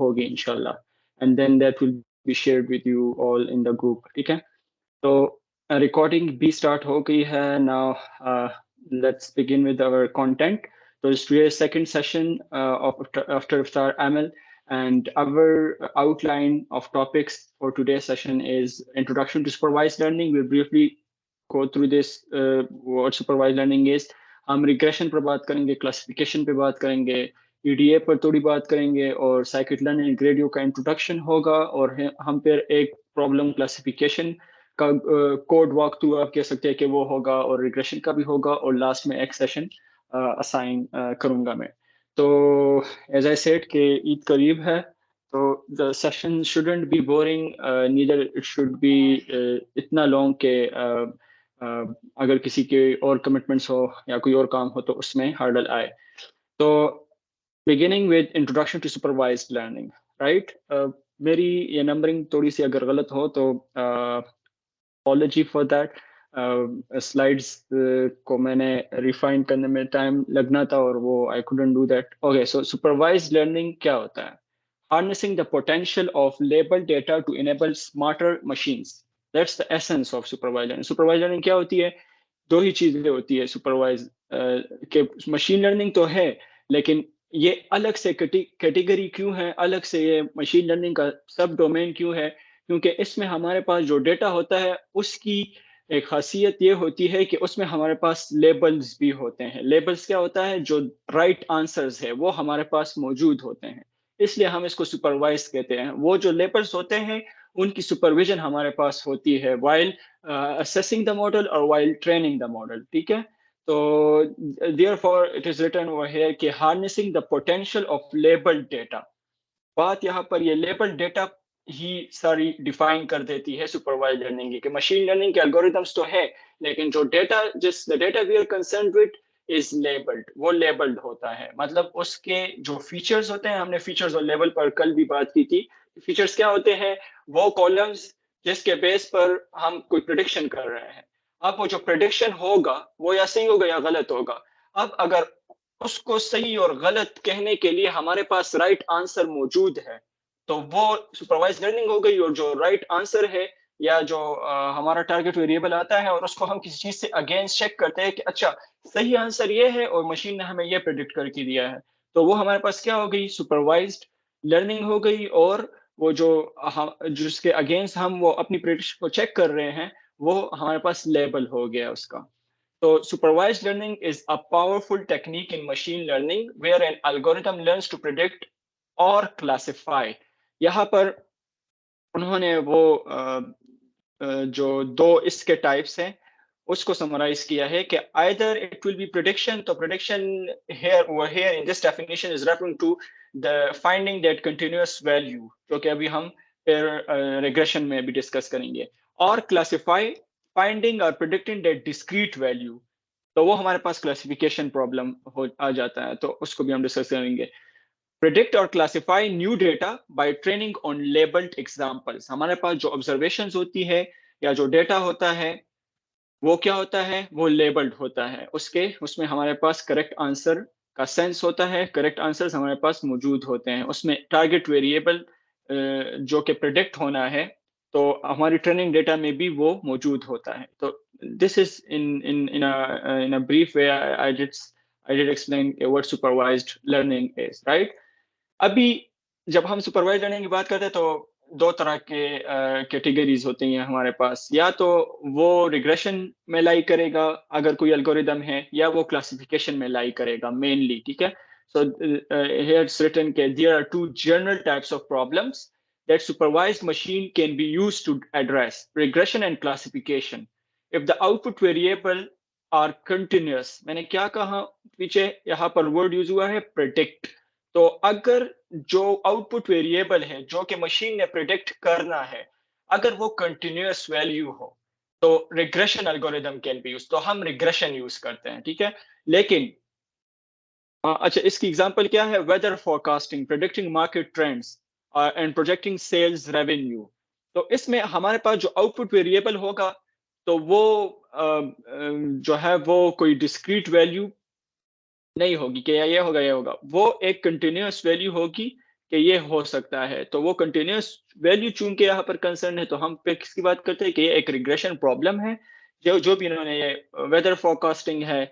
होगी इंशाल्लाह, and then that will be shared with you all in the group, ठीक है? तो रिकॉर्डिंग भी स्टार्ट हो गई है now. Let's begin with our content. So it's today's second session of after Iftar Amal, and our outline of topics for today's session is Introduction to Supervised Learning. We'll briefly go through this, what supervised learning is. हम regression पर बात करेंगे, classification पे बात करेंगे, EDA पर थोड़ी बात करेंगे, और scikit learning Gradio का introduction होगा, और हम फिर एक problem classification का कोड वॉक थ्रू आप कह सकते हैं कि वो होगा, और रिग्रेशन का भी होगा, और लास्ट में एक सेशन असाइन करूंगा मैं. तो एज आई सेड कि ईद करीब है, तो the session shouldn't be boring, neither it should be इतना लॉन्ग के अगर किसी के और कमिटमेंट्स हो या कोई और काम हो तो उसमें हर्डल आए. तो beginning with introduction to supervised learning, right? मेरी ये नंबरिंग थोड़ी सी अगर गलत हो तो apology for that. स्लाइड्स को मैंने रिफाइन करने में टाइम लगना था, और वो आई couldn't do that. Okay, so supervised learning क्या होता है? Harnessing the potential of labeled data to enable smarter machines. That's the essence of supervised learning. Supervised learning क्या होती है? दो ही चीजें होती है supervised के. मशीन लर्निंग तो है, लेकिन ये अलग से कैटेगरी क्यों है, अलग से ये मशीन लर्निंग का सब डोमेन क्यों है? क्योंकि इसमें हमारे पास जो डेटा होता है उसकी एक खासियत ये होती है कि उसमें हमारे पास लेबल्स भी होते हैं. लेबल्स क्या होता है? जो राइट आंसर्स है वो हमारे पास मौजूद होते हैं, इसलिए हम इसको सुपरवाइज कहते हैं. वो जो लेबल्स होते हैं उनकी सुपरविजन हमारे पास होती है वाइल असेसिंग द मॉडल और वाइल ट्रेनिंग द मॉडल, ठीक है? तो therefore it is written over here कि harnessing the potential of labeled data. बात यहाँ पर ये लेबल डेटा ही सारी डिफाइन कर देती है सुपरवाइज लर्निंग की. कि मशीन लर्निंग के एल्गोरिथम्स तो है, लेकिन जो डेटा जिस data we are concern with is labelled, वो लेबल्ड होता है. मतलब उसके जो फीचर्स होते हैं, हमने फीचर्स और लेवल पर कल भी बात की थी. फीचर्स क्या होते हैं? वो कॉलम्स जिसके बेस पर हम कोई प्रिडिक्शन कर रहे हैं. अब वो जो प्रिडिक्शन होगा वो या सही होगा या गलत होगा. अब अगर उसको सही और गलत कहने के लिए हमारे पास राइट आंसर मौजूद है, तो वो सुपरवाइज लर्निंग हो गई. और जो राइट आंसर है या जो हमारा टारगेट वेरिएबल आता है, और उसको हम किसी चीज से अगेंस्ट चेक करते हैं कि अच्छा सही आंसर ये है और मशीन ने हमें ये प्रेडिक्ट करके दिया है, तो वो हमारे पास क्या हो गई? सुपरवाइज्ड लर्निंग हो गई. और वो जो जिसके अगेंस्ट हम वो अपनी प्रेडिक्शन को चेक कर रहे हैं, वो हमारे पास लेबल हो गया उसका. So supervised learning is a powerful technique in machine learning where an algorithm learns to predict or classify. यहाँ पर उन्होंने वो जो दो इसके टाइप्स हैं उसको समराइज किया है कि either it will be prediction. तो prediction here over here in this definition is referring to the finding that continuous value, जो कि अभी हम regression में भी डिस्कस करेंगे. और classify, finding or predicting that discrete value. तो वो हमारे पास क्लासिफिकेशन प्रॉब्लम हो आ जाता है, तो उसको भी हम डिस्कस करेंगे. प्रिडिक्ट और classify new data by training on labelled examples. हमारे पास जो ऑब्जर्वेशंस होती है या जो डेटा होता है वो क्या होता है? वो लेबल्ड होता है. उसमें हमारे पास करेक्ट आंसर का सेंस होता है, करेक्ट आंसर्स हमारे पास मौजूद होते हैं. उसमें टारगेट वेरिएबल जो कि प्रिडिक्ट होना है, तो हमारी ट्रेनिंग डेटा में भी वो मौजूद होता है. तो this is in a brief way I did explain what supervised learning is, right? अभी जब हम सुपरवाइज लर्निंग की बात करते हैं तो दो तरह के कैटेगरीज होती हैं हमारे पास. या तो वो रिग्रेशन में लाई करेगा अगर कोई एल्गोरिदम है, या वो क्लासिफिकेशन में लाई करेगा मेनली, ठीक है? So here it's written that there are two general types of problems that supervised machine can be used to address: regression and classification. If the output variable are continuous, मैंने क्या कहा पीछे? यहाँ पर वर्ड यूज हुआ है predict. तो अगर जो आउटपुट वेरिएबल है जो कि मशीन ने प्रिडिक्ट करना है, अगर वो कंटिन्यूअस वैल्यू हो, तो regression algorithm can be use. तो हम रिग्रेशन यूज करते हैं, ठीक है? लेकिन अच्छा, इसकी एग्जांपल क्या है? Weather forecasting, predicting market trends and projecting sales revenue. तो इसमें हमारे पास जो आउटपुट वेरिएबल होगा, तो वो जो है वो कोई डिस्क्रीट वैल्यू नहीं होगी कि ये होगा ये होगा. वो एक कंटिन्यूअस वैल्यू होगी कि ये हो सकता है, तो वो कंटिन्यूस वैल्यू चूंकि यहाँ पर कंसर्न है, तो हम पे किसकी बात करते हैं कि ये एक रिग्रेशन प्रॉब्लम है। जो जो भी इन्होंने ये वेदर फोरकास्टिंग है,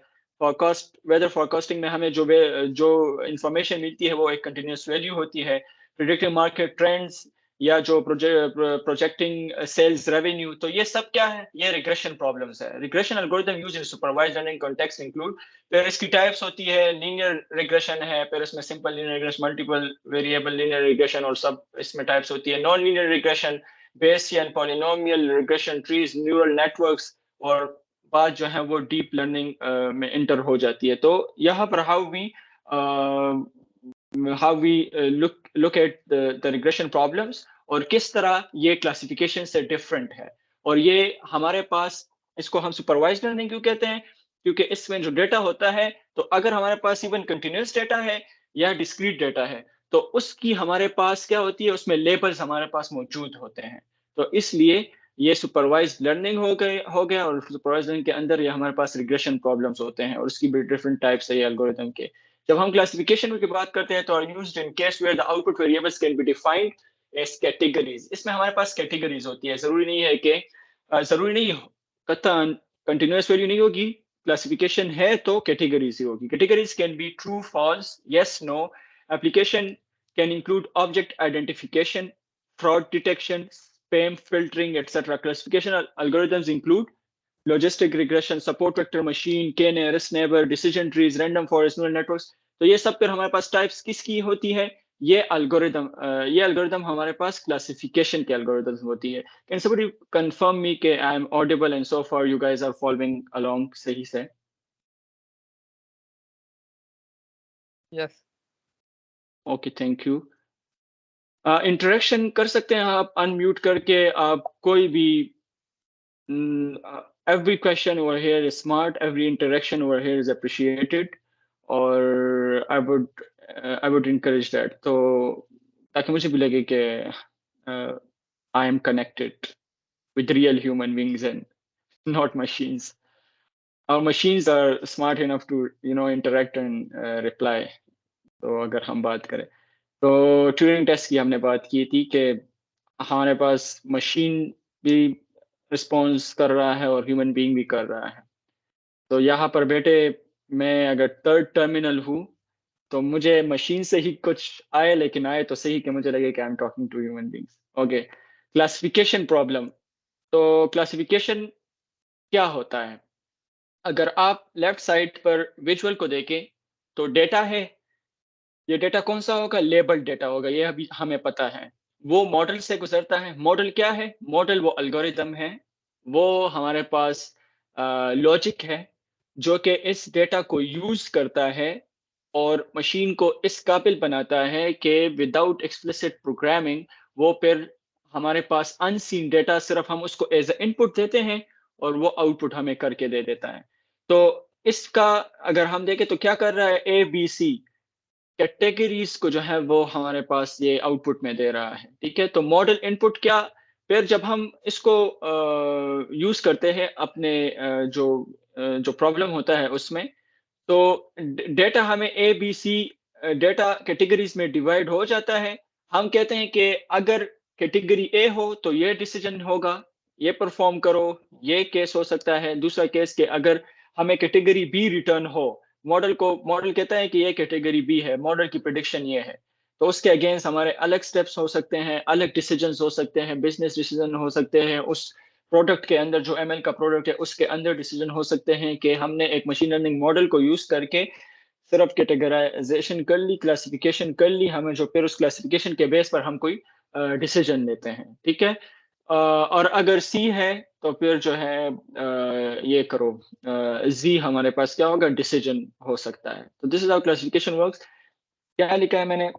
वेदर फोरकास्टिंग में हमें जो इंफॉर्मेशन मिलती है वो एक कंटिन्यूस वैल्यू होती है। प्रिडिक्टिंग मार्केट ट्रेंड्स या जो प्रोजेक्टिंग सेल्स रेवेन्यू, तो ये सब क्या है, ये रिग्रेशन प्रॉब्लम्स है। Regression algorithm use in supervised learning context include, फिर इसकी टाइप्स होती है, लीनियर रिग्रेशन है, फिर इसमें simple linear regression, multiple variable linear regression और सब इसमें टाइप्स होती है। Non linear regression, Bayesian, polynomial regression trees, neural networks, और बात जो है वो डीप लर्निंग में इंटर हो जाती है। तो यहाँ पर how we look at the regression problems, और किस तरह ये क्लासिफिकेशन से डिफरेंट है। और ये हमारे पास, इसको हम सुपरवाइज्ड लर्निंग क्यों कहते हैं, क्योंकि इसमें जो डेटा होता है, तो अगर हमारे पास इवन कंटिन्यूस डेटा है या डिस्क्रीट डेटा है, तो उसकी हमारे पास क्या होती है, उसमें लेबल्स हमारे पास मौजूद होते हैं। तो इसलिए ये सुपरवाइज्ड लर्निंग हो गया, और सुपरवाइज्ड लर्निंग के अंदर ये हमारे पास रिग्रेशन प्रॉब्लम्स होते हैं, और उसकी भी डिफरेंट टाइप्स है ये एल्गोरिथम के। जब हम क्लासिफिकेशन की बात करते हैं, तो are used in case where the output variables can be defined as categories. इसमें हमारे पास कैटेगरीज होती है, जरूरी नहीं है कि जरूरी नहीं कतन कंटिन्यूअस वैल्यू नहीं होगी। क्लासिफिकेशन है तो कैटेगरीज ही होगी। Categories can be true, false, yes, no. Application can include object identification, fraud detection, spam filtering, etc. Classification algorithms include logistic regression, support vector machine, k-nearest neighbor, decision trees, random forest, neural networks। तो ये सब फिर हमारे पास types किसकी होती है, ये algorithm हमारे पास क्लासिफिकेशन के एल्गोरिथम होती है। कैन somebody confirm me कि I am audible and so far you guys are following along सही से? Yes. Okay, thank you. Interaction कर सकते हैं आप अनम्यूट करके, आप कोई भी। Every question over here is smart. Every interaction over here is appreciated, or I would encourage that. तो ताकि मुझे भी लगे कि I am connected with real human beings and not machines. Our machines are smart enough to interact and reply. तो अगर हम बात करें, तो ट्यूरिंग टेस्ट की हमने बात की थी कि हमारे पास मशीन भी रिस्पॉन्स कर रहा है और ह्यूमन बीइंग भी कर रहा है। तो यहाँ पर बेटे, मैं अगर थर्ड टर्मिनल हूँ, तो मुझे मशीन से ही कुछ आए, लेकिन आए तो सही कि मुझे लगे कि I am talking to human beings. Okay, classification problem. तो क्लासिफिकेशन क्या होता है, अगर आप लेफ्ट साइड पर विजुअल को देखें, तो डेटा है। ये डेटा कौन सा होगा, लेबल डेटा होगा, ये अभी हमें पता है। वो मॉडल से गुजरता है। मॉडल क्या है, मॉडल वो एल्गोरिदम है, वो हमारे पास लॉजिक है, जो कि इस डेटा को यूज करता है और मशीन को इस काबिल बनाता है कि विदाउट एक्सप्लिसिट प्रोग्रामिंग, वो फिर हमारे पास अनसीन डेटा, सिर्फ हम उसको एज ए इनपुट देते हैं और वो आउटपुट हमें करके दे देता है। तो इसका अगर हम देखें तो क्या कर रहा है, ए बी सी कैटेगरीज को जो है वो हमारे पास ये आउटपुट में दे रहा है। ठीक है, तो मॉडल इनपुट क्या, फिर जब हम इसको यूज करते हैं अपने जो प्रॉब्लम होता है उसमें, तो डेटा हमें A B C data categories में डिवाइड हो जाता है। हम कहते हैं कि अगर कैटेगरी ए हो तो ये डिसीजन होगा, ये परफॉर्म करो, ये केस हो सकता है। दूसरा केस के अगर हमें कैटेगरी बी रिटर्न हो, मॉडल कहता है कि ये कैटेगरी बी है, मॉडल की प्रिडिक्शन ये है, तो उसके अगेंस्ट हमारे अलग स्टेप्स हो सकते हैं, अलग डिसीजंस हो सकते हैं, बिजनेस डिसीजन हो सकते हैं, उस प्रोडक्ट के अंदर जो एमएल का प्रोडक्ट है उसके अंदर डिसीजन हो सकते हैं कि हमने एक मशीन लर्निंग मॉडल को यूज करके सिर्फ कैटेगराइजेशन कर ली, क्लासिफिकेशन कर ली, हमें जो फिर उस क्लासिफिकेशन के बेस पर हम कोई डिसीजन लेते हैं। ठीक है, और अगर सी है तो फिर जो है ये करो, जी हमारे पास क्या होगा, डिसीजन हो सकता है। तो this is how classification works. क्या लिखा है मैंने,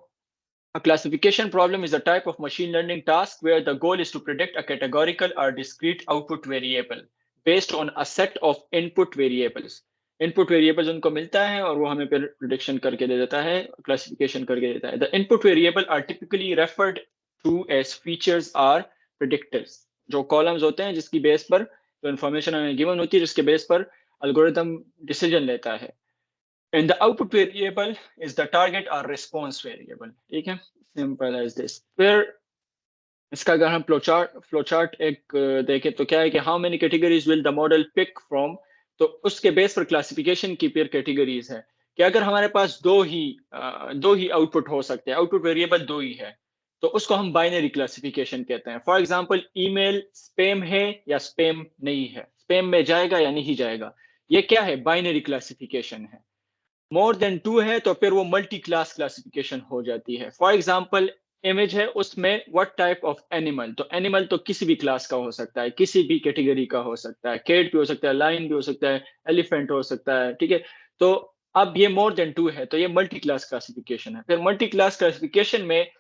a classification problem is a type of machine learning task where the goal is to predict a categorical or discrete output variable based on a set of input variables. Input variables उनको मिलता है और वो हमें फिर prediction करके दे देता है, classification करके देता है। The input variable are typically referred to as features or predictors. जो columns होते हैं जिसकी बेस पर जो information हमें given होती है, जिसके बेस पर algorithm decision लेता है। And the output variable is the target or response variable. ठीक है, सिंपल एज दिस। फिर इसका अगर हम फ्लो चार्ट एक देखें तो क्या है कि how many categories will the model pick from. तो उसके बेस पर क्लासिफिकेशन की पेयर कैटेगरीज है कि अगर हमारे पास दो ही आउटपुट हो सकते हैं, आउटपुट वेरिएबल दो ही है, तो उसको हम बाइनरी क्लासिफिकेशन कहते हैं। फॉर एग्जांपल ईमेल स्पैम है या स्पैम नहीं है, स्पैम में जाएगा या नहीं जाएगा, ये क्या है, बाइनरी क्लासिफिकेशन है। मोर देन टू है तो फिर वो मल्टी क्लास क्लासिफिकेशन हो जाती है। फॉर एग्जाम्पल इमेज है, उसमें व्हाट टाइप ऑफ एनिमल, तो एनिमल तो किसी भी क्लास का हो सकता है, किसी भी कैटेगरी का हो सकता है, केट भी हो सकता है, लाइन भी हो सकता है, एलिफेंट हो सकता है, ठीक है। तो अब ये मोर देन टू है तो ये मल्टी क्लास क्लासिफिकेशन है। फिर मल्टी क्लास क्लासिफिकेशन में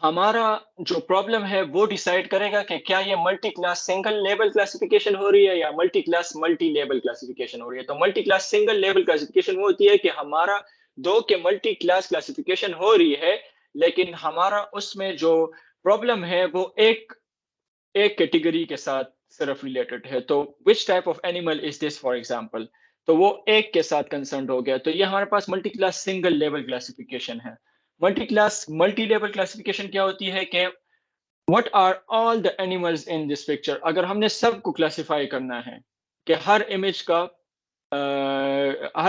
हमारा जो प्रॉब्लम है वो डिसाइड करेगा कि क्या ये multi class single level classification हो रही है या multi class multi level classification हो रही है। तो multi class single level classification वो होती है कि हमारा दो के मल्टी क्लास क्लासिफिकेशन हो रही है, लेकिन हमारा उसमें जो प्रॉब्लम है वो एक एक कैटेगरी के साथ सिर्फ रिलेटेड है। तो which type of animal is this for example, तो वो एक के साथ कंसर्न हो गया। तो ये हमारे पास multi class single level classification है। Multi class multi level classification क्या होती है कि what are all the animals in this picture. अगर हमने सबको क्लासिफाई करना है कि हर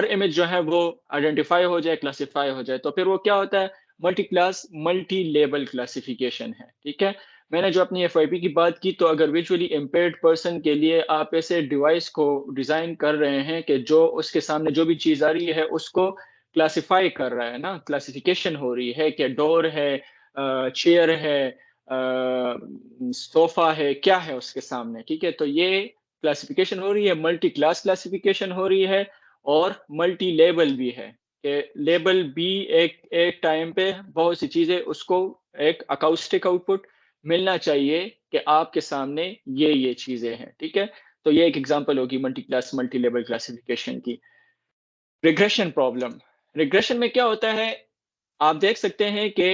इमेज जो है वो आइडेंटिफाई हो जाए, क्लासिफाई हो जाए, तो फिर वो क्या होता है, multi class multi level classification है, ठीक है। मैंने जो अपनी एफआईपी की बात की, तो अगर विजुअली इम्पेयर्ड पर्सन के लिए आप ऐसे डिवाइस को डिजाइन कर रहे हैं कि जो उसके सामने जो भी चीज आ रही है उसको क्लासिफाई कर रहा है ना, क्लासिफिकेशन हो रही है कि डोर है, चेयर है, सोफा है, क्या है उसके सामने, ठीक है। तो ये क्लासिफिकेशन हो रही है, मल्टी क्लास क्लासिफिकेशन हो रही है, और मल्टी लेबल भी है कि लेबल भी एक एक टाइम पे बहुत सी चीजें उसको एक अकाउस्टिक आउटपुट मिलना चाहिए कि आपके सामने ये चीजें हैं, ठीक है। तो ये एक एग्जांपल होगी multi class multi label classification की। रिग्रेशन प्रॉब्लम, रिग्रेशन में क्या होता है, आप देख सकते हैं कि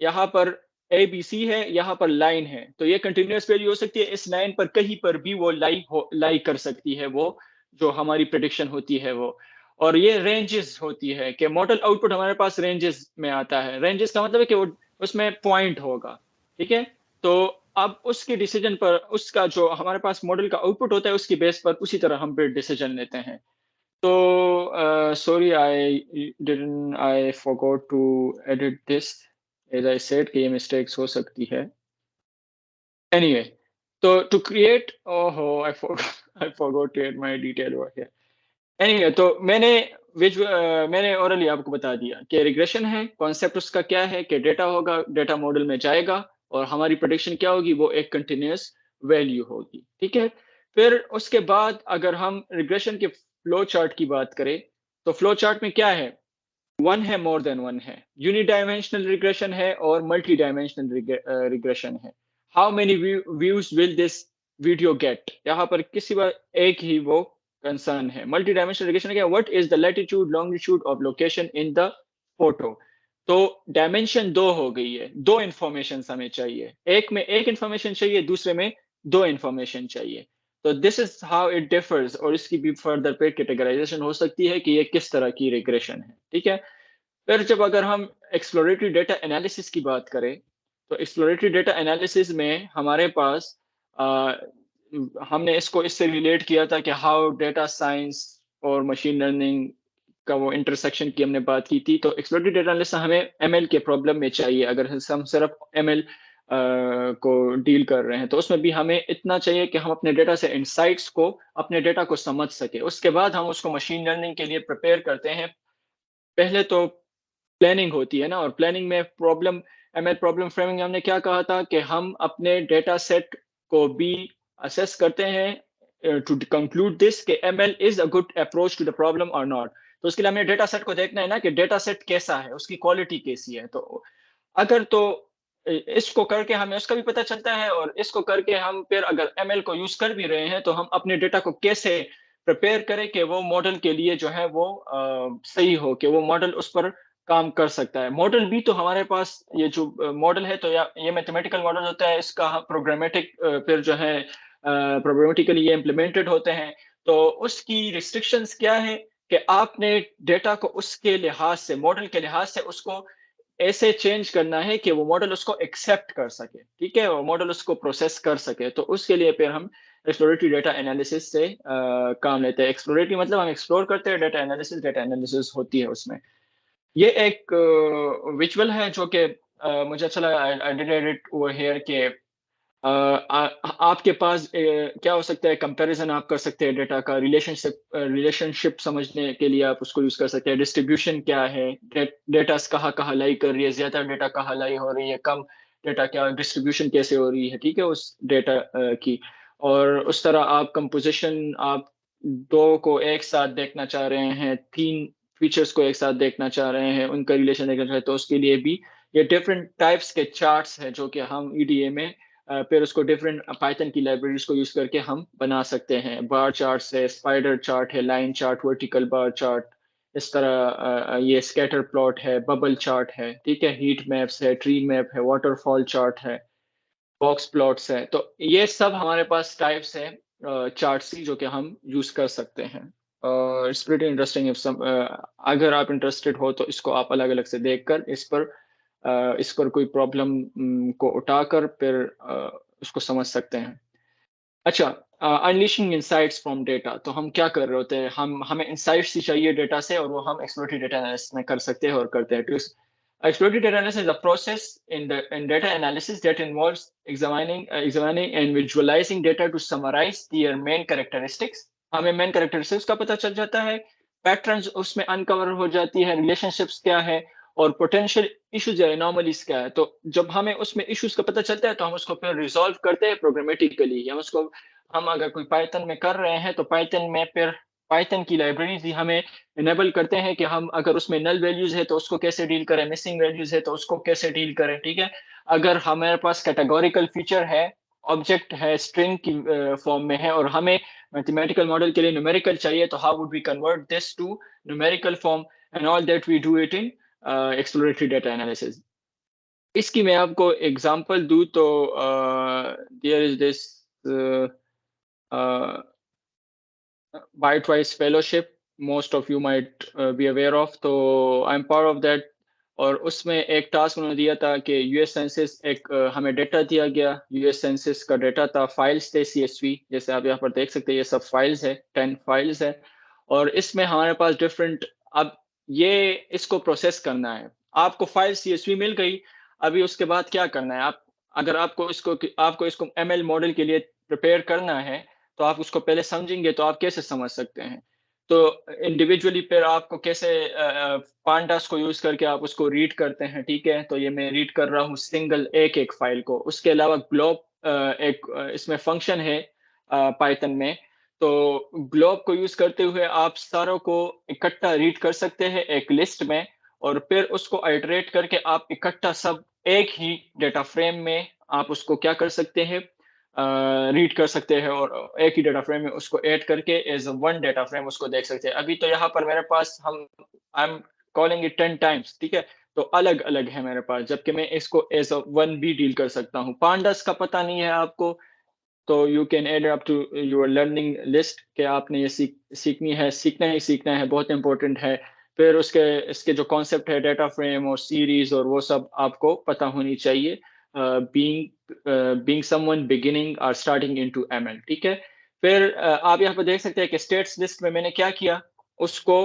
यहाँ पर ए बी सी है, यहाँ पर लाइन है, तो ये कंटिन्यूअस वैल्यू हो सकती है, इस लाइन पर कहीं पर भी वो लाई कर सकती है, वो जो हमारी प्रिडिक्शन होती है वो। और ये रेंजेस होती है कि मॉडल आउटपुट हमारे पास रेंजेस में आता है। रेंजेस का मतलब है कि वो उसमें पॉइंट होगा, ठीक है। तो अब उसके डिसीजन पर, उसका जो हमारे पास मॉडल का आउटपुट होता है उसकी बेस पर उसी तरह हम फिर डिसीजन लेते हैं। तो sorry, I forgot to edit this, as I said कि ये mistakes हो सकती है। Anyway, तो to create, oh I forgot I forgot to add my detail over here. Anyway, तो मैंने orally आपको बता दिया कि रिग्रेशन है, कॉन्सेप्ट उसका क्या है कि डेटा होगा, डेटा मॉडल में जाएगा, और हमारी प्रेडिक्शन क्या होगी, वो एक कंटिन्यूअस वैल्यू होगी, ठीक है। फिर उसके बाद अगर हम रिग्रेशन के फ्लो चार्ट की बात करें, तो फ्लो चार्ट में क्या है, वन है, मोर देन वन है, यूनिडायमेंशनल रिग्रेशन है और मल्टी डायमेंशनल रिग्रेशन है। How many views will this video get, यहाँ पर किसी बार एक ही वो कंसर्न है। मल्टी डायमेंशनल रिग्रेशन क्या, what is the latitude longitude of location in the photo. तो डायमेंशन दो हो गई है, दो इंफॉर्मेशन हमें चाहिए, एक में एक इंफॉर्मेशन चाहिए, दूसरे में दो इंफॉर्मेशन चाहिए। तो this is how it differs, और इसकी भी फर्दर पे कैटेगराइजेशन हो सकती है कि ये किस तरह की रिग्रेशन है, ठीक है। फिर जब अगर हम एक्सप्लोरेटरी डेटा एनालिसिस की बात करें, तो एक्सप्लोरेटरी डेटा एनालिसिस में हमारे पास आ, हमने इसको इससे रिलेट किया था कि हाउ डेटा साइंस और मशीन लर्निंग का वो इंटरसेक्शन की हमने बात की थी। तो एक्सप्लोरेटरी डेटा एनालिसिस हमें एमएल के प्रॉब्लम में चाहिए, अगर हम सिर्फ एमएल को डील कर रहे हैं, तो उसमें भी हमें इतना चाहिए कि हम अपने डेटा से इंसाइट्स को, अपने डेटा को समझ सके, उसके बाद हम उसको मशीन लर्निंग के लिए प्रिपेयर करते हैं। पहले तो प्लानिंग होती है ना, और प्लानिंग में प्रॉब्लम, एमएल प्रॉब्लम फ्रेमिंग में हमने क्या कहा था कि हम अपने डेटा सेट को भी असेस करते हैं टू कंक्लूड दिस कि ML is a good approach to the problem और नॉट। तो उसके लिए हमें डेटा सेट को देखना है ना कि डेटा सेट कैसा है, उसकी क्वालिटी कैसी है। तो अगर तो इसको करके हमें उसका भी पता चलता है, और इसको करके हम फिर अगर एमएल को यूज कर भी रहे हैं तो हम अपने डेटा को कैसे प्रिपेयर करें कि वो मॉडल के लिए जो है वो सही हो, कि वो मॉडल उस पर काम कर सकता है। मॉडल भी तो हमारे पास ये जो मॉडल है, तो या ये मैथमेटिकल मॉडल होता है, इसका प्रोग्रामेटिक फिर जो है प्रोग्रामेटिकली ये इम्प्लीमेंटेड होते हैं। तो उसकी रिस्ट्रिक्शंस क्या है कि आपने डेटा को उसके लिहाज से, मॉडल के लिहाज से उसको ऐसे चेंज करना है कि वो मॉडल उसको एक्सेप्ट कर सके, ठीक है, वो मॉडल उसको प्रोसेस कर सके। तो उसके लिए फिर हम एक्सप्लोरेटरी डेटा एनालिसिस से काम लेते हैं। एक्सप्लोरेटरी मतलब हम एक्सप्लोर करते हैं, डेटा एनालिसिस होती है उसमें। ये एक विजुअल है जो कि मुझे अच्छा लगा। I did edit over here के आपके पास क्या हो सकता है, कंपैरिजन आप कर सकते हैं डेटा का, रिलेशनशिप समझने के लिए आप उसको यूज कर सकते हैं। डिस्ट्रीब्यूशन क्या है, डेटा कहाँ कहाँ लाई कर रही है, ज्यादा डेटा कहाँ लाई हो रही है, कम डेटा क्या डिस्ट्रीब्यूशन कैसे हो रही है, ठीक है, उस डेटा की। और उस तरह आप कंपोजिशन, आप दो को एक साथ देखना चाह रहे हैं, तीन फीचर्स को एक साथ देखना चाह रहे हैं, उनका रिलेशन देखना चाहते हैं, तो उसके लिए भी ये डिफरेंट टाइप्स के चार्ट्स है जो कि हम ईडीए में फिर उसको डिफरेंट पाइथन की लाइब्रेरीज को यूज करके हम बना सकते हैं। बार चार्ट है, स्पाइडर चार्ट है, line chart, vertical bar chart, इस तरह ये स्कैटर प्लॉट है, बबल चार्ट है, ठीक है, हीट मैप्स है, ट्री मैप है, वाटरफॉल चार्ट है, बॉक्स प्लॉट्स है। तो ये सब हमारे पास टाइप्स है चार्ट्स की जो कि हम यूज कर सकते हैं। It's pretty interesting. अगर आप इंटरेस्टेड हो तो इसको आप अलग अलग से देखकर इस पर कोई प्रॉब्लम को उठाकर फिर उसको समझ सकते हैं। अच्छा, अनलीशिंग इनसाइट्स फ्रॉम डेटा, तो हम क्या कर रहे होते हैं, हमें इनसाइट्स ही चाहिए डेटा से, और वो हम एक्सप्लोरेटरी डेटा एनालिसिस में कर सकते हैं और करते हैं। Exploratory data analysis is a process in data analysis that involves examining and visualizing data to summarize their main characteristics. हमें main characteristics का पता चल जाता है, पैटर्न्स उसमें अनकवर हो जाती है, रिलेशनशिप्स क्या है, और पोटेंशियल इश्यूज या एनॉमलीज क्या है। तो जब हमें उसमें इश्यूज का पता चलता है तो हम उसको फिर रिजॉल्व करते हैं प्रोग्रामेटिकली। हम अगर कोई पाइथन में कर रहे हैं तो पाइथन में फिर पाइथन की लाइब्रेरीज ही हमें इनेबल करते हैं कि हम अगर उसमें नल वैल्यूज है तो उसको कैसे डील करें, मिसिंग वैल्यूज है तो उसको कैसे डील करें, ठीक है। अगर हमारे पास कैटेगोरिकल फीचर है, ऑब्जेक्ट है, स्ट्रिंग की फॉर्म में है, और हमें मैथमेटिकल मॉडल के लिए न्यूमेरिकल चाहिए, तो how would we convert this to numerical form, and all that we do it in exploratory data analysis. इसकी मैं आपको एग्जांपल दूं तो there is this Bytewise fellowship, most of you might be aware of, तो I'm part of that। और उसमें एक task उन्होंने दिया था कि यूएस सेंसस एक हमें डेटा दिया गया, यूएस सेंसस का डेटा था, फाइल्स थे सीएसवी, जैसे आप यहाँ पर देख सकते हैं, ये सब फाइल्स है, 10 फाइल्स है। और इसमें हमारे पास डिफरेंट, अब ये इसको प्रोसेस करना है। आपको फाइल सीएसवी मिल गई, अभी उसके बाद क्या करना है, आप अगर आपको इसको एमएल मॉडल के लिए प्रिपेयर करना है, तो आप उसको पहले समझेंगे तो आप कैसे समझ सकते हैं। तो इंडिविजुअली फिर आपको कैसे पांडास को यूज करके आप उसको रीड करते हैं, ठीक है। तो ये मैं रीड कर रहा हूँ सिंगल एक एक फाइल को। उसके अलावा ग्लोब एक इसमें फंक्शन है पाइथन में, तो ग्लोब को यूज करते हुए आप सारों को इकट्ठा रीड कर सकते हैं एक लिस्ट में, और फिर उसको आइटरेट करके आप इकट्ठा सब एक ही डेटा फ्रेम में आप उसको क्या कर सकते हैं, रीड कर सकते हैं, और एक ही डेटा फ्रेम में उसको ऐड करके एज वन डेटा फ्रेम उसको देख सकते हैं। अभी तो यहाँ पर मेरे पास हम I am calling it 10 times, ठीक है। तो अलग अलग है मेरे पास, जबकि मैं इसको एज वन भी डील कर सकता हूँ। पांडास का पता नहीं है आपको, तो you can add up to your learning list कि आपने ये सीखनी है, सीखना ही सीखना है, बहुत इंपॉर्टेंट है। फिर उसके इसके जो कॉन्सेप्ट है डेटा फ्रेम और सीरीज और वो सब आपको पता होनी चाहिए, बीइंग समवन बिगिनिंग और स्टार्टिंग इनटू एमएल, ठीक है। फिर आप यहाँ पर देख सकते हैं कि स्टेट्स लिस्ट में मैंने क्या किया, उसको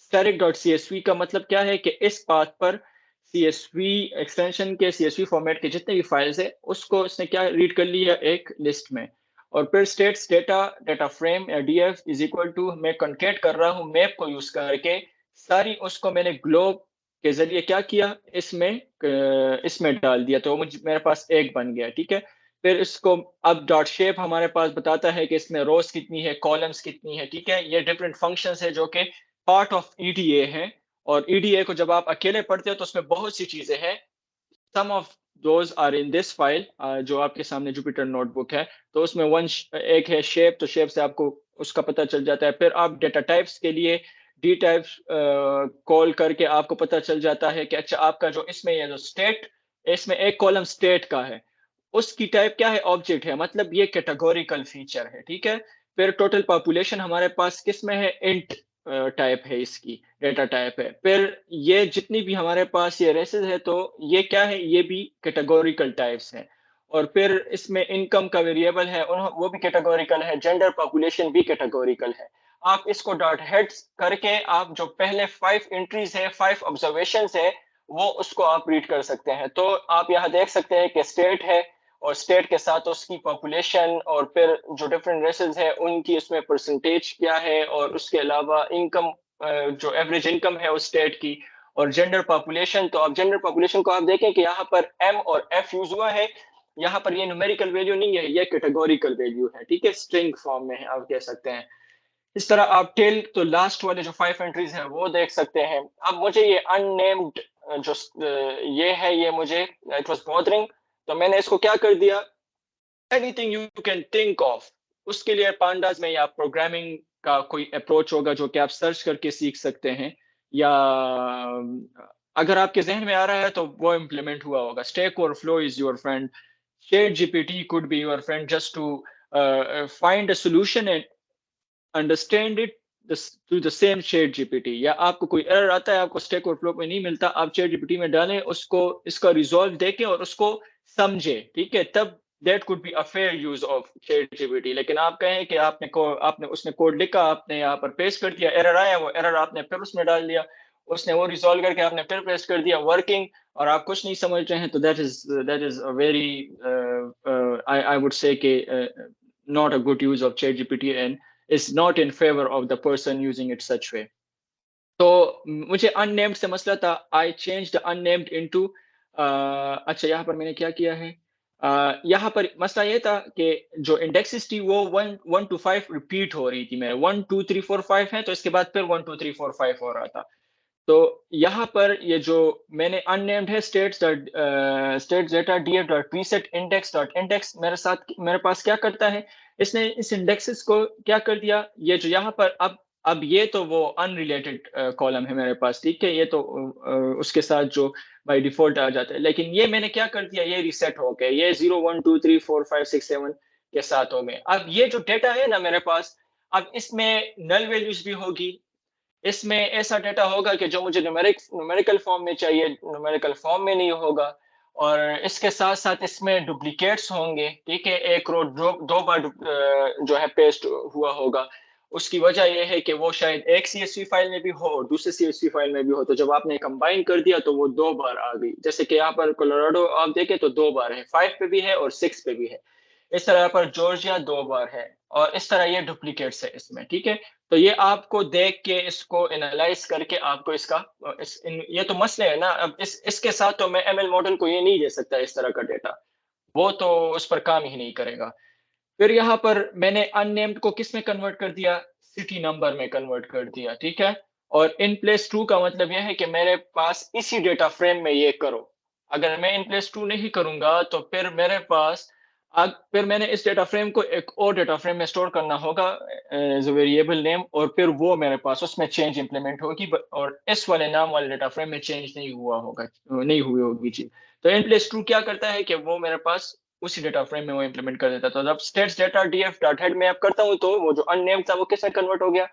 static.csv का मतलब क्या है कि इस पाथ पर सीएसवी एक्सटेंशन के सीएसवी फॉर्मेट के जितने भी फाइल्स है उसको उसने क्या रीड कर लिया एक लिस्ट में। और फिर स्टेट्स डेटा फ्रेम या डीएफ इज इक्वल टू, मैं कॉन्केट कर रहा हूँ मैप को यूज करके, सारी उसको मैंने ग्लोब के जरिए क्या किया, इसमें डाल दिया, तो मुझे मेरे पास एक बन गया, ठीक है। फिर इसको अब डॉट शेप हमारे पास बताता है कि इसमें रोज कितनी है, कॉलम्स कितनी है, ठीक है। ये डिफरेंट फंक्शंस है जो कि पार्ट ऑफ ईडीए है। और ईडीए को जब आप अकेले पढ़ते हो तो उसमें बहुत सी चीजें हैं, some of those are in this file, जो आपके सामने जुपिटर नोटबुक है। तो उसमें एक है शेप, तो शेप से आपको उसका पता चल जाता है। फिर आप डेटा टाइप्स के लिए डी टाइप्स कॉल करके आपको पता चल जाता है कि अच्छा आपका जो इसमें ये जो स्टेट, इसमें एक कॉलम स्टेट का है, उसकी टाइप क्या है, ऑब्जेक्ट है, मतलब ये कैटेगोरिकल फीचर है, ठीक है। फिर टोटल पॉपुलेशन हमारे पास किस में है, इंट टाइप है, इसकी डेटा टाइप है। फिर ये जितनी भी हमारे पास ये रेसेस है, तो ये क्या है, ये भी कैटेगोरिकल टाइप्स हैं। और फिर इसमें इनकम का वेरिएबल है, वो भी कैटेगोरिकल है, जेंडर पॉपुलेशन भी कैटेगोरिकल है। आप इसको डॉट हेड्स करके आप जो पहले 5 एंट्रीज है, 5 ऑब्जर्वेशंस है, वो उसको आप रीड कर सकते हैं। तो आप यहाँ देख सकते हैं कि स्टेट है, और स्टेट के साथ उसकी पॉपुलेशन, और फिर जो डिफरेंट रेसेस है उनकी उसमें परसेंटेज क्या है, और उसके अलावा इनकम, जो एवरेज इनकम है उस स्टेट की, और जेंडर पॉपुलेशन। तो आप जेंडर पॉपुलेशन को आप देखें कि यहाँ पर एम और एफ यूज हुआ है। यहाँ पर ये न्यूमेरिकल वैल्यू नहीं है, ये कैटेगोरिकल वैल्यू है, ठीक है, स्ट्रिंग फॉर्म में है, आप कह सकते हैं। इस तरह आप टेल, तो लास्ट वाले जो 5 एंट्रीज हैं वो देख सकते हैं। अब मुझे ये अननेम्ड जो ये है, ये मुझे इट वाज बॉदरिंग, तो मैंने इसको क्या कर दिया, anything you can think of. उसके लिए पांडास में या प्रोग्रामिंग का कोई अप्रोच होगा जो कि आप सर्च करके सीख सकते हैं, या अगर आपके जहन में आ रहा है तो वो इम्प्लीमेंट हुआ होगा। Stack overflow is your friend, chat GPT could be your friend, just to find a solution and understand it through the same chat GPT. या आपको कोई एरर आता है, आपको स्टैक ओवरफ्लो में नहीं मिलता, आप चैट जीपीटी में डालें उसको, इसका रिजॉल्व देखें और उसको समझे, ठीक है, तब that could be a fair use of chat GPT. लेकिन आप कहें कि आपने उसने कोड लिखा, आपने यहाँ पर पेस्ट कर दिया, एरर आया, वो एरर आपने फिर उसमें डाल दिया, उसने वो रिजॉल्व करके आपने फिर पेस्ट कर दिया वर्किंग, और आप कुछ नहीं समझ रहे हैं, तो that is a very, I would say कि not a good use of ChatGPT and is not in favor of the person using it such way. तो मुझे unnamed से मसला था, I changed the unnamed into अच्छा, यहाँ पर मैंने क्या किया है, यहाँ पर मसला ये था कि जो इंडेक्सेस थी वो 1 to 5 रिपीट हो रही थी, मेरे 1 2 3 4 5 है, तो इसके बाद फिर 1 2 3 4 5 हो रहा था। तो यहाँ पर ये जो मैंने अननेम्ड है, states data DF dot preset index dot index मेरे पास क्या करता है, इसने इस इंडेक्सेस को क्या कर दिया, ये जो यहाँ पर अब ये तो वो अनरिलेटेड कॉलम है मेरे पास, ठीक है, ये तो उसके साथ जो बाय डिफॉल्ट आ जाता है। लेकिन ये मैंने क्या कर दिया, ये रिसेट हो गया, ये 0 1 2 3 4 5 6 7 के साथ हो गए। अब ये जो डेटा है ना मेरे पास, अब इसमें नल वैल्यूज भी होगी, इसमें ऐसा डेटा होगा कि जो मुझे न्यूमेरिकल फॉर्म में चाहिए, न्यूमेरिकल फॉर्म में नहीं होगा, और इसके साथ साथ इसमें डुप्लीकेट्स होंगे, ठीक है, एक रो दो बार जो है पेस्ट हुआ होगा। उसकी वजह यह है कि वो शायद एक सीएसवी फाइल में भी हो और दूसरे सीएसवी फाइल में भी हो, तो जब आपने कंबाइन कर दिया तो वो 2 बार आ गई। जैसे कि यहाँ पर कोलोराडो आप देखें तो 2 बार है, 5 पे भी है और 6 पे भी है। इस तरह पर जॉर्जिया 2 बार है, और इस तरह ये डुप्लीकेट्स है इसमें, ठीक है। तो ये आपको देख के, इसको एनालाइज करके आपको इसका ये तो मसले है ना। अब इसके साथ तो मैं एमएल मॉडल को ये नहीं दे सकता इस तरह का डेटा, वो तो उस पर काम ही नहीं करेगा। फिर यहाँ पर मैंने अननेम्ड को किस में कन्वर्ट कर दिया, सिटी नंबर में कन्वर्ट कर दिया, ठीक है। और इन प्लेस ट्रू का मतलब यह है कि मेरे पास इसी डेटा फ्रेम में ये करो। अगर मैं इन प्लेस ट्रू नहीं करूंगा तो फिर मेरे पास फिर मैंने इस डेटा फ्रेम को एक और डेटा फ्रेम में स्टोर करना होगा एज अ वेरिएबल नेम, और फिर वो मेरे पास उसमें चेंज इंप्लीमेंट होगी, और इस वाले नाम वाले डेटा फ्रेम में चेंज नहीं हुआ होगा, नहीं हुई होगी चीज। तो इन प्लेस ट्रू क्या करता है कि वो मेरे पास उसी डेटा फ्रेम में वो इंप्लीमेंट कर देता। तो जब states data DF dot head में आप करता हूँ, तो वो जो अननेम्ड था वो किस में कन्वर्ट हो गया,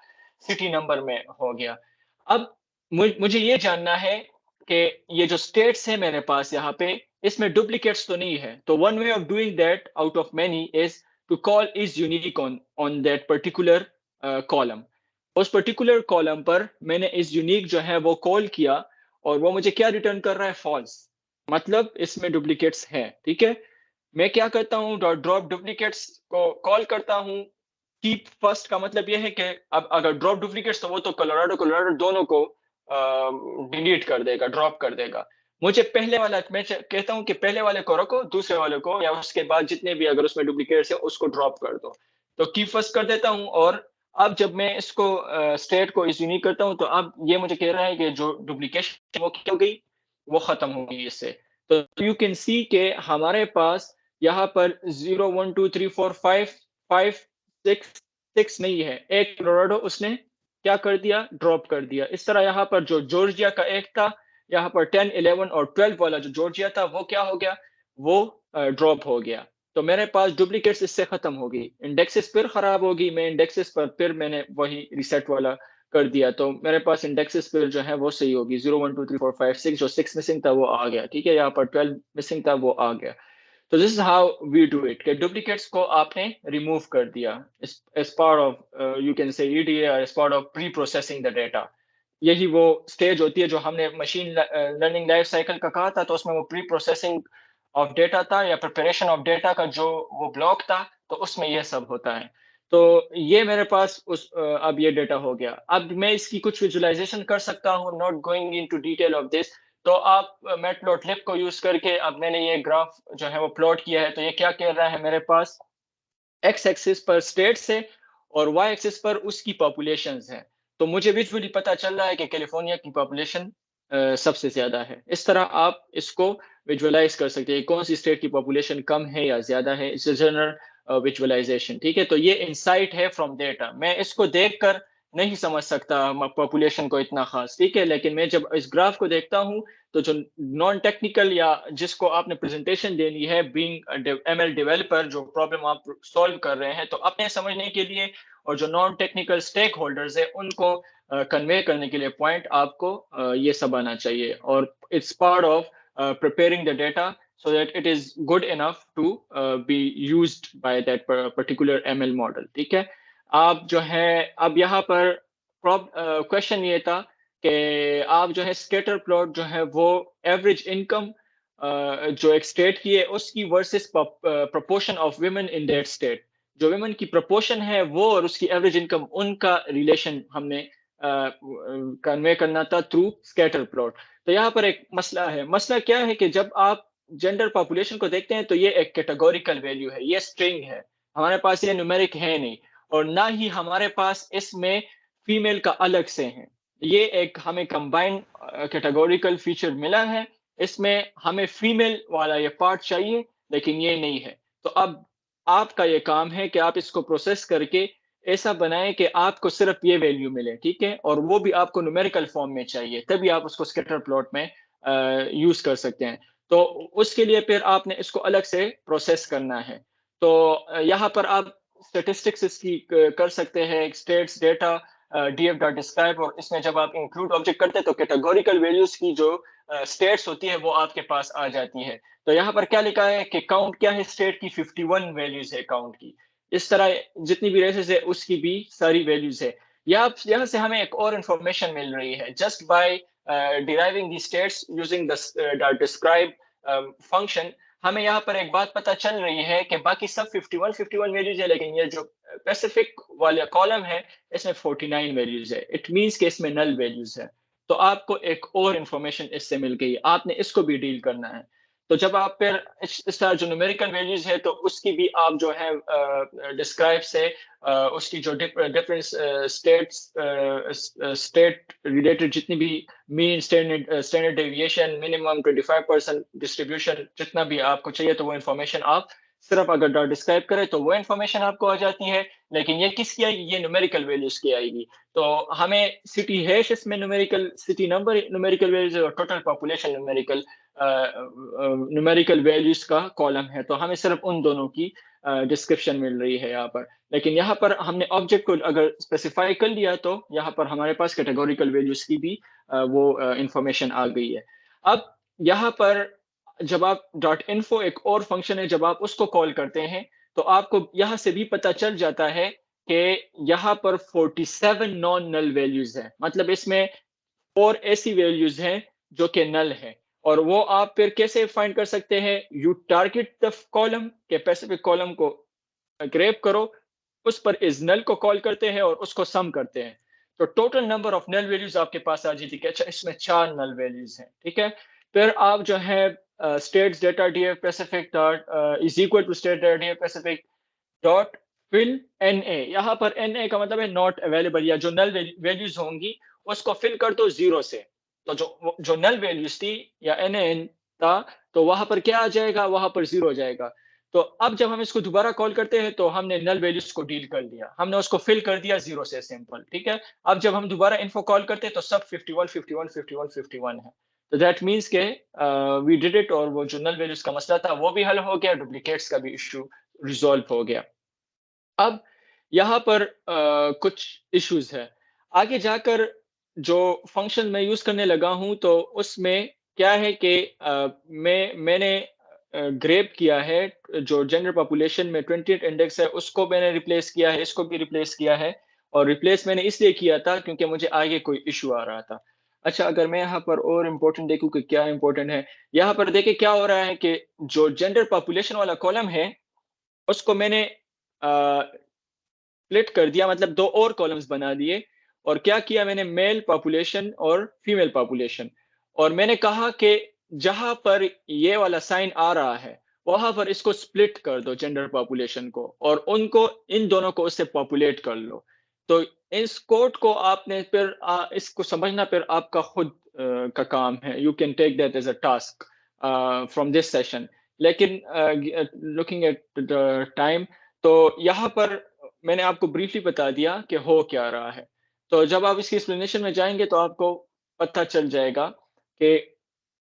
सिटी नंबर में हो गया। अब मुझे ये जानना है कि ये जो स्टेट्स है मेरे पास यहाँ पे, इसमें डुप्लीकेट्स तो नहीं है। तो one way of doing that out of many is to call is unique on that particular column. उस पर्टिकुलर कॉलम पर मैंने इस यूनिक जो है वो कॉल किया, और वो मुझे क्या रिटर्न कर रहा है, फॉल्स, मतलब इसमें डुप्लीकेट्स हैं, ठीक है। मैं क्या करता हूँ, डॉट ड्रॉप डुप्लीकेट्स को कॉल करता हूँ। कीप फर्स्ट का मतलब यह है कि अब अगर ड्रॉप डुप्लीकेट्स, तो वो तो कोलोराडो कोलोराडो दोनों को डिलीट कर देगा, ड्रॉप कर देगा। मुझे पहले वाला, मैं कहता हूँ कि पहले वाले को रखो, दूसरे वाले को, या उसके बाद जितने भी अगर उसमें डुप्लीकेट्स है उसको ड्रॉप कर दो। तो कीप फर्स्ट कर देता हूँ, और अब जब मैं इसको स्टेट को इस यूनिक करता हूँ, तो अब ये मुझे कह रहा है कि जो डुप्लीकेशन वो क्या हो गई, वो खत्म हो गई इससे। तो यू कैन सी के हमारे पास यहाँ पर 0 1 2 3 4 5 5 6 6 नहीं है, एक कोलोराडो उसने क्या कर दिया, ड्रॉप कर दिया। इस तरह यहाँ पर जो जॉर्जिया का एक था, यहाँ पर 10 11 और 12 वाला जो जॉर्जिया था वो क्या हो गया, वो ड्रॉप हो गया। तो मेरे पास डुप्लीकेट्स इससे खत्म हो गई, इंडेक्सेस फिर खराब होगी, मैं इंडेक्सेस पर फिर मैंने वही रिसेट वाला कर दिया तो मेरे पास इंडेक्सेस पर जो है वो सही होगी, 0 1 2 3 4 5 6, जो 6 मिसिंग था वो आ गया, ठीक है, यहाँ पर 12 मिसिंग था वो आ गया। तो this is how we do it कि डुप्लीकेट्स को आपने रिमूव कर दिया as part of you can say EDA, as part of pre processing the data. यही वो स्टेज होती है जो हमने मशीन लर्निंग लाइफ साइकिल का कहा था, तो उसमें वो प्री प्रोसेसिंग ऑफ डेटा था या प्रिपरेशन ऑफ डेटा का जो वो ब्लॉक था, तो उसमें ये सब होता है। तो ये मेरे पास अब ये डेटा हो गया। अब मैं इसकी कुछ विजुअलाइजेशन कर सकता हूँ, not going into detail of this. तो आप मैटप्लॉटलिब को यूज करके अब मैंने ये ग्राफ जो है वो प्लॉट किया है। तो ये क्या कह रहा है, मेरे पास एक्स एक्सिस पर स्टेट्स है और वाई एक्सिस पर उसकी पॉपुलेशंस है। तो मुझे विजुअली पता चल रहा है कि कैलिफोर्निया की पॉपुलेशन सबसे ज्यादा है। इस तरह आप इसको विजुअलाइज कर सकते हैं, कौन सी स्टेट की पॉपुलेशन कम है या ज्यादा है। इट्स जनरल विजुअलाइजेशन, ठीक है। तो ये इंसाइट है फ्रॉम डेटा। मैं इसको देखकर नहीं समझ सकता पॉपुलेशन को इतना खास, ठीक है, लेकिन मैं जब इस ग्राफ को देखता हूँ तो जो नॉन टेक्निकल या जिसको आपने प्रेजेंटेशन देनी है, बीइंग एमएल डेवलपर, जो प्रॉब्लम आप सॉल्व कर रहे हैं, तो अपने समझने के लिए और जो नॉन टेक्निकल स्टेक होल्डर्स है उनको कन्वे करने के लिए पॉइंट आपको ये सब आना चाहिए। और it's part of preparing the data so that it is good enough to be used by that particular ML model, ठीक है। आप जो है अब यहाँ पर क्वेश्चन ये था कि आप जो है स्कैटर प्लॉट जो है वो एवरेज इनकम जो एक स्टेट की है उसकी versus proportion of women in that state, जो वुमेन की प्रोपोर्शन है वो और उसकी एवरेज इनकम, उनका रिलेशन हमने कन्वे करना था थ्रू स्कैटर प्लॉट। तो यहाँ पर एक मसला है। मसला क्या है कि जब आप जेंडर पॉपुलेशन को देखते हैं तो ये एक कैटेगोरिकल वैल्यू है, ये स्ट्रिंग है, हमारे पास ये न्यूमेरिक है नहीं, और ना ही हमारे पास इसमें फीमेल का अलग से है। ये एक हमें कंबाइंड कैटेगोरिकल फीचर मिला है, इसमें हमें फीमेल वाला ये पार्ट चाहिए लेकिन ये नहीं है। तो अब आपका ये काम है कि आप इसको प्रोसेस करके ऐसा बनाएं कि आपको सिर्फ ये वैल्यू मिले, ठीक है, और वो भी आपको न्यूमेरिकल फॉर्म में चाहिए, तभी आप उसको स्कैटर प्लॉट में यूज कर सकते हैं। तो उसके लिए फिर आपने इसको अलग से प्रोसेस करना है। तो यहाँ पर आप स्टेटिस्टिक्स इसकी कर सकते हैं, states data DF dot describe, और इसमें जब आप इंक्लूड ऑब्जेक्ट करते हैं तो कैटेगोरिकल वैल्यूज की जो स्टेट्स होती है वो आपके पास आ जाती है। तो यहाँ पर क्या लिखा है कि काउंट क्या है स्टेट की, 51 वैल्यूज है काउंट की। इस तरह जितनी भी रेसेस है उसकी भी सारी वैल्यूज है। यहाँ से हमें एक और इंफॉर्मेशन मिल रही है, just by deriving the states using the describe function. हमें यहाँ पर एक बात पता चल रही है कि बाकी सब 51 वैल्यूज है, लेकिन ये जो पैसिफिक वाला कॉलम है इसमें 49 वैल्यूज है। इट मीन्स कि इसमें नल वैल्यूज है। तो आपको एक और इंफॉर्मेशन इससे मिल गई, आपने इसको भी डील करना है। तो जब आप फिर इस तरह जो न्यूमेरिकल वैल्यूज है तो उसकी भी आप जो है डिस्क्राइब से उसकी जो डिफरेंट स्टेट रिलेटेड जितनी भी mean standard deviation, minimum 25% distribution, जितना भी आपको चाहिए, तो वो इन्फॉर्मेशन आप सिर्फ अगर डिस्क्राइब करें तो वो इन्फॉर्मेशन आपको आ जाती है। लेकिन ये किसकी आएगी, ये न्यूमेरिकल वैल्यूज की आएगी। तो हमें सिटी हैश इसमें numerical, city number numerical values और टोटल पॉपुलेशन न्यूमेरिकल वैल्यूज का कॉलम है। तो हमें सिर्फ उन दोनों की डिस्क्रिप्शन मिल रही है यहाँ पर। लेकिन यहाँ पर हमने ऑब्जेक्ट को अगर स्पेसिफाई कर लिया तो यहाँ पर हमारे पास कैटेगोरिकल वैल्यूज की भी वो इंफॉर्मेशन आ गई है। अब यहाँ पर जब आप डॉट इन्फो एक और फंक्शन है, जब आप उसको कॉल करते हैं तो आपको यहाँ से भी पता चल जाता है कि यहाँ पर 47 नॉन नल वैल्यूज हैं। मतलब इसमें 4 ऐसी वैल्यूज हैं जो कि नल है। और वो आप फिर कैसे फाइंड कर सकते हैं, यू टारगेट द कॉलम के पैसिफिक कॉलम को ग्रेप करो, उस पर इज नल को कॉल करते हैं और उसको सम करते हैं। तो total number of null values आपके पास आ जाती है। अच्छा, इसमें 4 नल वैल्यूज हैं, ठीक है। फिर आप जो है states data DF pacific dot is equal to state data DF pacific dot fill N A. यहाँ पर एन ए का मतलब है नॉट अवेलेबल, या जो नल वैल्यूज होंगी उसको फिल कर दो 0 से। तो जो नल वैल्यूज थी या एन एन था, तो वहां पर क्या आ जाएगा, वहां पर 0 हो जाएगा। तो अब जब हम इसको दोबारा कॉल करते हैं तो हमने नल वैल्यूज को डील कर लिया, हमने उसको फिल कर दिया 0 से, सिंपल, ठीक है। अब जब हम दोबारा इन्फो कॉल करते हैं तो सब 51 है। तो दैट मीन्स के वी डिड इट, और वो जो नल वैल्यूज का मसला था वो भी हल हो गया, डुप्लीकेट्स का भी इशू रिजॉल्व हो गया। अब यहाँ पर कुछ इश्यूज है। आगे जाकर जो फंक्शन मैं यूज करने लगा हूं तो उसमें क्या है कि मैंने ग्रेप किया है जो जनरल पॉपुलेशन में 28 इंडेक्स है उसको मैंने रिप्लेस किया है, इसको भी रिप्लेस किया है। और रिप्लेस मैंने इसलिए किया था क्योंकि मुझे आगे कोई इशू आ रहा था। अच्छा, अगर मैं यहाँ पर और इम्पोर्टेंट देखूं कि क्या इम्पोर्टेंट है, यहाँ पर देखिए क्या हो रहा है कि जो जनरल पॉपुलेशन वाला कॉलम है उसको मैंने स्प्लिट कर दिया, मतलब दो और कॉलम्स बना दिए। और क्या किया मैंने, मेल पॉपुलेशन और फीमेल पॉपुलेशन। और मैंने कहा कि जहां पर ये वाला साइन आ रहा है वहां पर इसको स्प्लिट कर दो जेंडर पॉपुलेशन को, और उनको इन दोनों को उससे पॉपुलेट कर लो। तो इस कोड को आपने फिर इसको समझना फिर आपका खुद का काम है। You can take that as a task from this session. लेकिन लुकिंग एट द टाइम, तो यहाँ पर मैंने आपको ब्रीफली बता दिया कि हो क्या रहा है। तो जब आप इसकी एक्सप्लेनेशन में जाएंगे तो आपको पता चल जाएगा कि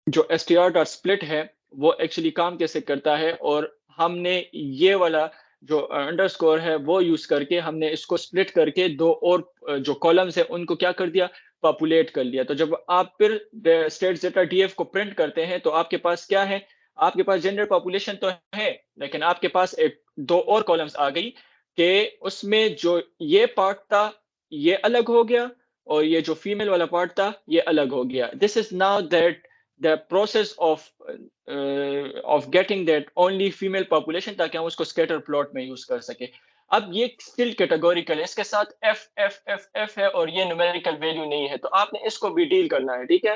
जो str.split है वो एक्चुअली काम कैसे करता है। और हमने ये वाला जो अंडरस्कोर है वो यूज करके हमने इसको स्प्लिट करके दो और जो कॉलम्स है उनको क्या कर दिया, पॉपुलेट कर लिया। तो जब आप फिर स्टेट्स डेटा डीएफ को प्रिंट करते हैं तो आपके पास क्या है, आपके पास जेंडर पॉपुलेशन तो है, लेकिन आपके पास एक दो और कॉलम्स आ गई कि उसमें जो ये पार्ट था ये अलग हो गया और ये जो फीमेल वाला पार्ट था ये अलग हो गया। This is now that the process of getting that only female population, ताकि हम उसको स्कैटर प्लॉट में यूज कर सके। अब ये स्टिल कैटेगोरिकल है, इसके साथ एफ एफ एफ एफ है और ये न्यूमेरिकल वैल्यू नहीं है, तो आपने इसको भी डील करना है, ठीक है।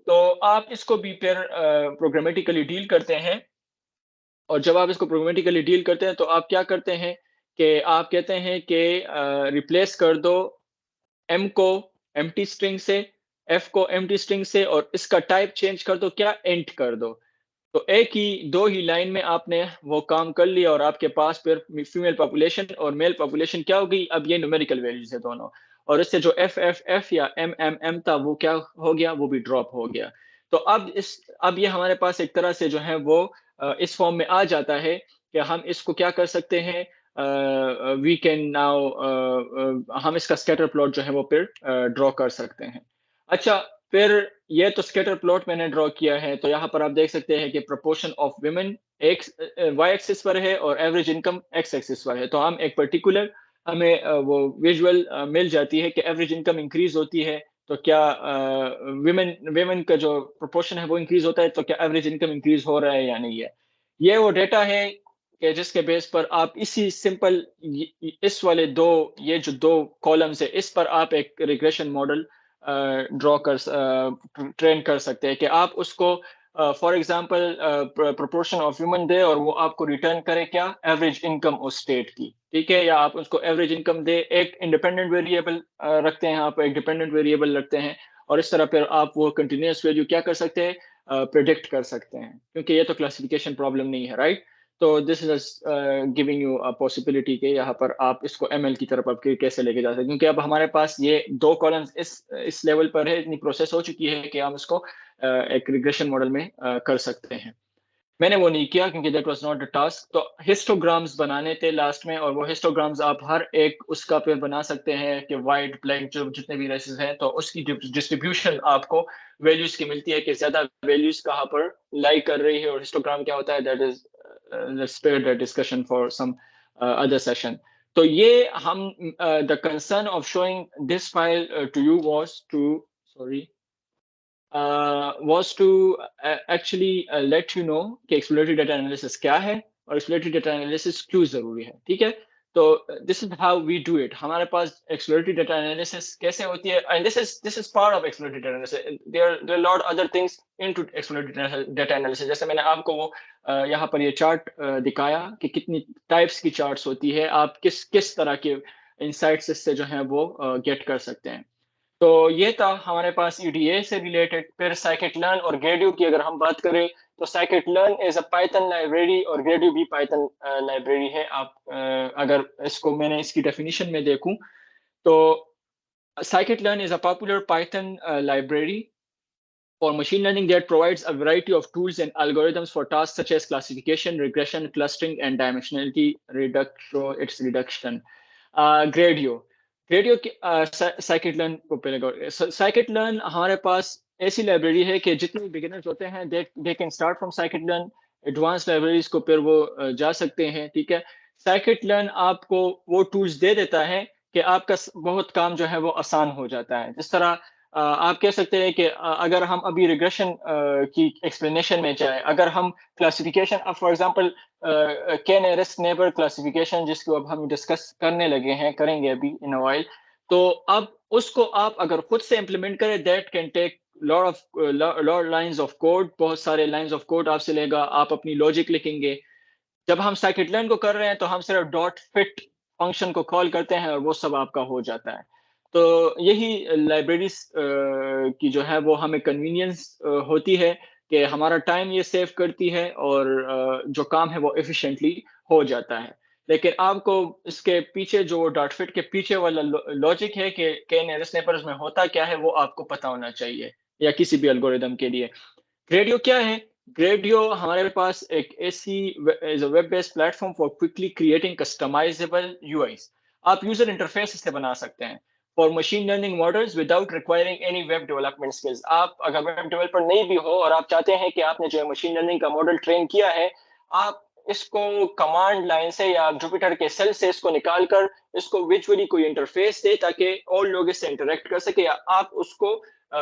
तो आप इसको भी फिर प्रोग्रामेटिकली डील करते हैं। और जब आप इसको प्रोग्रामेटिकली डील करते हैं तो आप क्या करते हैं कि आप कहते हैं कि रिप्लेस कर दो एम को एम्प्टी स्ट्रिंग से, एफ को एम्प्टी स्ट्रिंग से, और इसका टाइप चेंज कर दो, क्या, इंट कर दो। तो एक ही दो ही लाइन में आपने वो काम कर लिया और आपके पास फिर फीमेल पॉपुलेशन और मेल पॉपुलेशन क्या हो गई, अब ये न्यूमेरिकल वैल्यूज है दोनों। और इससे जो एफ एफ एफ या एम एम एम था वो क्या हो गया, वो भी ड्रॉप हो गया। तो अब ये हमारे पास एक तरह से जो है वो इस फॉर्म में आ जाता है कि हम इसको क्या कर सकते हैं, वी कैन नाउ हम इसका स्कैटर प्लॉट जो है वो फिर ड्रॉ कर सकते हैं। अच्छा, फिर ये तो स्कैटर प्लॉट मैंने ड्रॉ किया है, तो यहाँ पर आप देख सकते हैं कि proportion of women X Y axis पर है और एवरेज इनकम एक्स एक्सिस पर है। तो हम एक पर्टिकुलर हमें वो विजुअल मिल जाती है कि एवरेज इनकम इंक्रीज होती है तो क्या विमेन विमेन का जो प्रोपोर्शन है वो इंक्रीज होता है, तो क्या एवरेज इनकम इंक्रीज हो रहा है या नहीं है। ये वो डेटा है कि जिसके बेस पर आप इसी सिंपल इस वाले दो, ये जो दो कॉलम्स है इस पर आप एक रिग्रेशन मॉडल ड्रॉ कर ट्रेन कर सकते हैं कि आप उसको for example proportion of human दे और वो आपको रिटर्न करे क्या, एवरेज इनकम उस स्टेट की, ठीक है। या आप उसको एवरेज इनकम दे, एक इंडिपेंडेंट वेरिएबल रखते हैं, आप एक डिपेंडेंट वेरिएबल रखते हैं, और इस तरह फिर आप वो कंटिन्यूस वैल्यू क्या कर सकते हैं, प्रिडिक्ट कर सकते हैं, क्योंकि ये तो क्लासिफिकेशन प्रॉब्लम नहीं है, राइट। तो this is giving you a possibility के यहाँ पर आप इसको एमएल की तरफ आप कैसे लेके जा सकते हैं, क्योंकि अब हमारे पास ये दो कॉलम्स इस लेवल पर है, इतनी प्रोसेस हो चुकी है कि हम इसको एक रिग्रेशन मॉडल में कर सकते हैं। मैंने वो नहीं किया क्योंकि that was not the task. तो हिस्टोग्राम्स बनाने थे लास्ट में, और वो हिस्टोग्राम्स आप हर एक उसका पे बना सकते हैं कि वाइट ब्लैक जो जितने भी रेसेस हैं, तो उसकी डिस्ट्रीब्यूशन आपको वैल्यूज की मिलती है कि ज्यादा वैल्यूज कहाँ पर लाई कर रही है। और हिस्टोग्राम क्या होता है, that is spare that discussion for some other session. तो ये हम the concern of showing this file to you was to, sorry, was to actually let you know कि exploratory data analysis क्या है और exploratory data analysis क्यों जरूरी है, ठीक है। तो this is how we do it। हमारे पास exploratory data analysis कैसे होती है, and this is part of exploratory data analysis। There are a lot other things into exploratory data analysis। जैसे मैंने आपको वो यहाँ पर ये चार्ट दिखाया कि कितनी टाइप्स की चार्ट्स होती है, आप किस किस तरह के इंसाइट्स इससे जो है वो गेट कर सकते हैं। तो ये था हमारे पास ईडीए से रिलेटेड। फिर साइकिट लर्न और ग्रेडियो की अगर हम बात करें तो scikit learn is a Python library और ग्रेडियो भी पाइथन लाइब्रेरी है। आप अगर इसको मैंने इसकी डेफिनेशन में देखूं तो scikit-learn is a popular Python library for machine learning that provides a variety of tools and algorithms for tasks such as classification, regression, clustering, and dimensionality reduction. Gradio. Radio की साइकिट लर्न को पहले scikit learn हमारे पास ऐसी library है कि जितने beginners होते हैं they can start from scikit learn. Advance libraries को फिर वो जा सकते हैं, ठीक है। साइकिट लर्न आपको वो टूल्स दे देता है कि आपका बहुत काम जो है वो आसान हो जाता है। जिस तरह आप कह सकते हैं कि अगर हम अभी रिग्रेशन की एक्सप्लेनेशन में जाए, अगर हम क्लासिफिकेशन फॉर एग्जांपल के नियरेस्ट नेबर क्लासिफिकेशन जिसको अब हम डिस्कस करने लगे हैं, करेंगे अभी इन अ व्हाइल, तो अब उसको आप अगर खुद से इंप्लीमेंट करें that can take lot lines of code, बहुत सारे लाइंस ऑफ कोड आपसे लेगा, आप अपनी लॉजिक लिखेंगे। जब हम scikit-learn को कर रहे हैं तो हम सिर्फ डॉट फिट फंक्शन को कॉल करते हैं और वो सब आपका हो जाता है। तो यही लाइब्रेरीज की जो है वो हमें कन्वीनियंस होती है कि हमारा टाइम ये सेव करती है और जो काम है वो एफिशिएंटली हो जाता है। लेकिन आपको इसके पीछे जो डॉट फिट के पीछे वाला लॉजिक है कि k-nearest neighbors में होता क्या है वो आपको पता होना चाहिए, या किसी भी एल्गोरिदम के लिए। ग्रेडियो क्या है? ग्रेडियो हमारे पास एक ऐसी is a web based platform for quickly creating customisable UIs. आप यूजर इंटरफेस इससे बना सकते हैं for machine learning models without requiring any web development skills. आप अगर वेब डेवलपर नहीं भी हो और आप चाहते हैं कि आपने जो है मशीन लर्निंग का मॉडल ट्रेन किया है, आप इसको कमांड लाइन से या जुपिटर के सेल से इसको निकाल कर इसको विजुअली कोई इंटरफेस दे ताकि और लोग इससे इंटरेक्ट कर सके, या आप उसको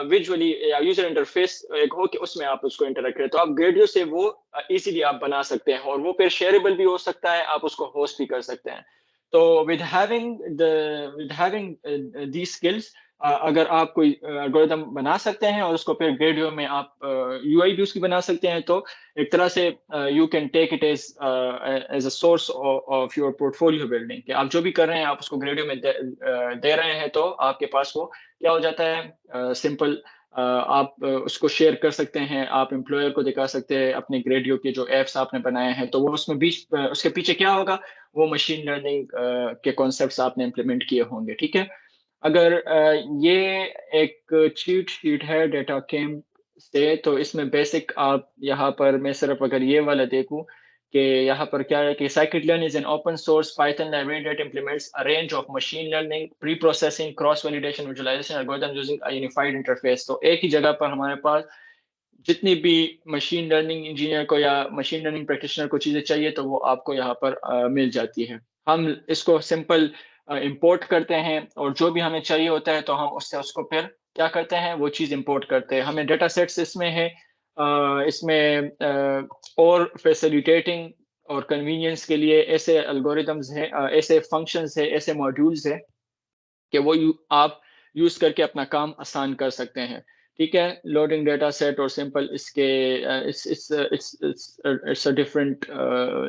विजुअली या यूजर इंटरफेस एक हो कि उसमें आप उसको इंटरेक्ट करें, तो आप ग्रेडियो से वो इजीली आप बना सकते हैं और वो फिर शेयरेबल भी हो सकता है, आप उसको होस्ट भी कर सकते हैं। तो विद हैविंग दी स्किल्स अगर आप कोई एल्गोरिदम बना सकते हैं और उसको फिर ग्रेडियो में आप यूआई भी उसकी बना सकते हैं, तो एक तरह से you can take it as a source of your portfolio building, कि आप जो भी कर रहे हैं आप उसको ग्रेडियो में दे रहे हैं, तो आपके पास वो क्या हो जाता है, सिंपल आप उसको शेयर कर सकते हैं, आप एम्प्लॉयर को दिखा सकते हैं अपने ग्रेडियो के जो एप्स आपने बनाए हैं, तो वो उसमें बीच उसके पीछे क्या होगा, वो मशीन लर्निंग के कॉन्सेप्ट्स आपने इम्प्लीमेंट किए होंगे, ठीक है। अगर ये एक चीट शीट है डेटा केम से, तो इसमें बेसिक आप यहाँ पर मैं सिर्फ अगर ये वाला देखूं कि यहाँ पर क्या है कि scikit-learn is an open source Python library that implements a range of machine learning, pre-processing, cross-validation, visualization algorithms using a unified interface। तो एक ही जगह पर हमारे पास जितनी भी मशीन लर्निंग इंजीनियर को या मशीन लर्निंग प्रैक्टिशनर को चीज़ें चाहिए तो वो आपको यहाँ पर मिल जाती है। हम इसको सिंपल इंपोर्ट करते हैं और जो भी हमें चाहिए होता है तो हम उससे उसको फिर क्या करते हैं, वो चीज़ इंपोर्ट करते हैं। हमें डेटा सेट्स इसमें है, इसमें और फैसिलिटेटिंग और कन्वीनियंस के लिए ऐसे एल्गोरिदम्स हैं, ऐसे फंक्शंस हैं, ऐसे मॉड्यूल्स हैं कि वो आप यूज करके अपना काम आसान कर सकते हैं, ठीक है। लोडिंग डेटा सेट और सिंपल इसके it's a different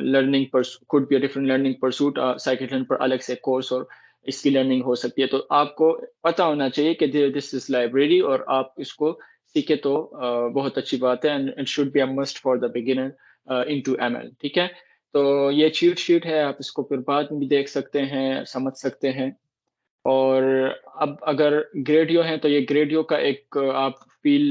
learning could be a different learning pursuit. Scikit-learn पर अलग से कोर्स और इसकी लर्निंग हो सकती है, तो आपको पता होना चाहिए कि दिस इज लाइब्रेरी और आप इसको सीखे तो बहुत अच्छी बात है, and it should be a must for the beginner into ML, ठीक है। तो ये चीट शीट है, आप इसको फिर बाद में भी देख सकते हैं, समझ सकते हैं। और अब अगर ग्रेडियो है तो ये ग्रेडियो का एक आप फील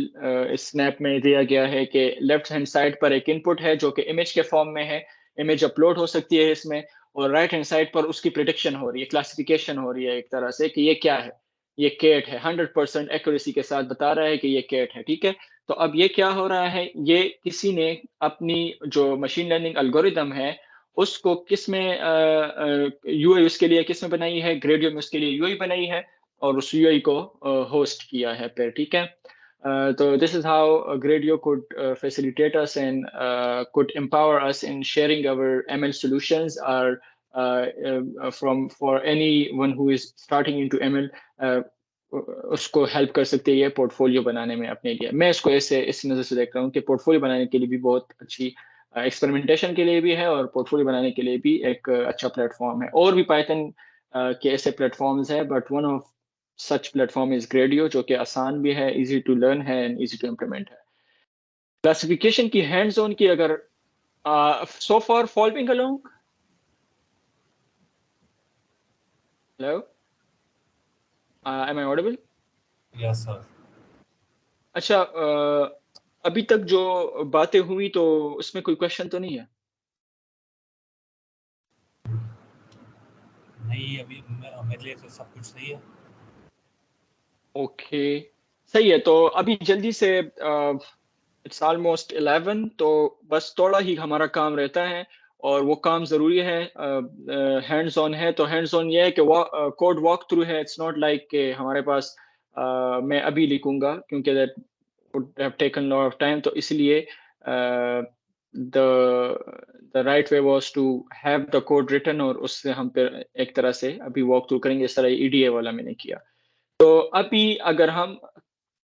इस स्नैप में दिया गया है कि लेफ्ट हैंड साइड पर एक इनपुट है जो कि इमेज के फॉर्म में है, इमेज अपलोड हो सकती है इसमें, और राइट हैंड साइड पर उसकी प्रिडिक्शन हो रही है, क्लासिफिकेशन हो रही है एक तरह से कि ये क्या है, ये कैट है। 100% एक्यूरेसी के साथ बता रहा है कि ये कैट है, ठीक है। तो अब ये क्या हो रहा है, ये किसी ने अपनी जो मशीन लर्निंग एल्गोरिदम है उसको किस में यूआई उसके लिए किस में बनाई है, ग्रेडियो में उसके लिए यूआई बनाई है और उस यूआई को होस्ट किया है फिर, ठीक है। तो this is how Gradio could facilitate us and could empower us in sharing our ML solutions or from for anyone who is starting into ML, उसको हेल्प कर सकते हैं ये पोर्टफोलियो बनाने में अपने लिए। मैं इसको ऐसे इस नज़र से देख रहा हूँ कि पोर्टफोलियो बनाने के लिए भी बहुत अच्छी, एक्सपेरिमेंटेशन के लिए भी है और पोर्टफोलियो बनाने के लिए भी एक अच्छा प्लेटफॉर्म है। और भी पाइथन के ऐसे प्लेटफॉर्म्स हैं, but one of such platform is Gradio, जो कि आसान भी है, इजी टू लर्न है एंड इजी टू इम्प्लीमेंट है। क्लासिफिकेशन की हैंड्स ऑन की अगर so for following along, hello, am I audible? Yes, sir. अच्छा, अभी तक जो बातें हुई तो उसमें कोई क्वेश्चन तो नहीं है? नहीं, अभी मेरे लिए तो सब कुछ सही है। ओके, सही है। तो अभी जल्दी से इट्स ऑलमोस्ट 11, तो बस थोड़ा ही हमारा काम रहता है और वो काम ज़रूरी है। हैंड्स ऑन है, तो हैंड्स ऑन ये है कि कोड वॉक थ्रू है। इट्स नॉट लाइक कि हमारे पास मैं अभी लिखूंगा, क्योंकि that would have taken lot of time. तो इसलिए the right way was to have the code written, और उससे हम फिर एक तरह से अभी वॉक थ्रू करेंगे, इस तरह ईडीए वाला मैंने किया। तो अभी अगर हम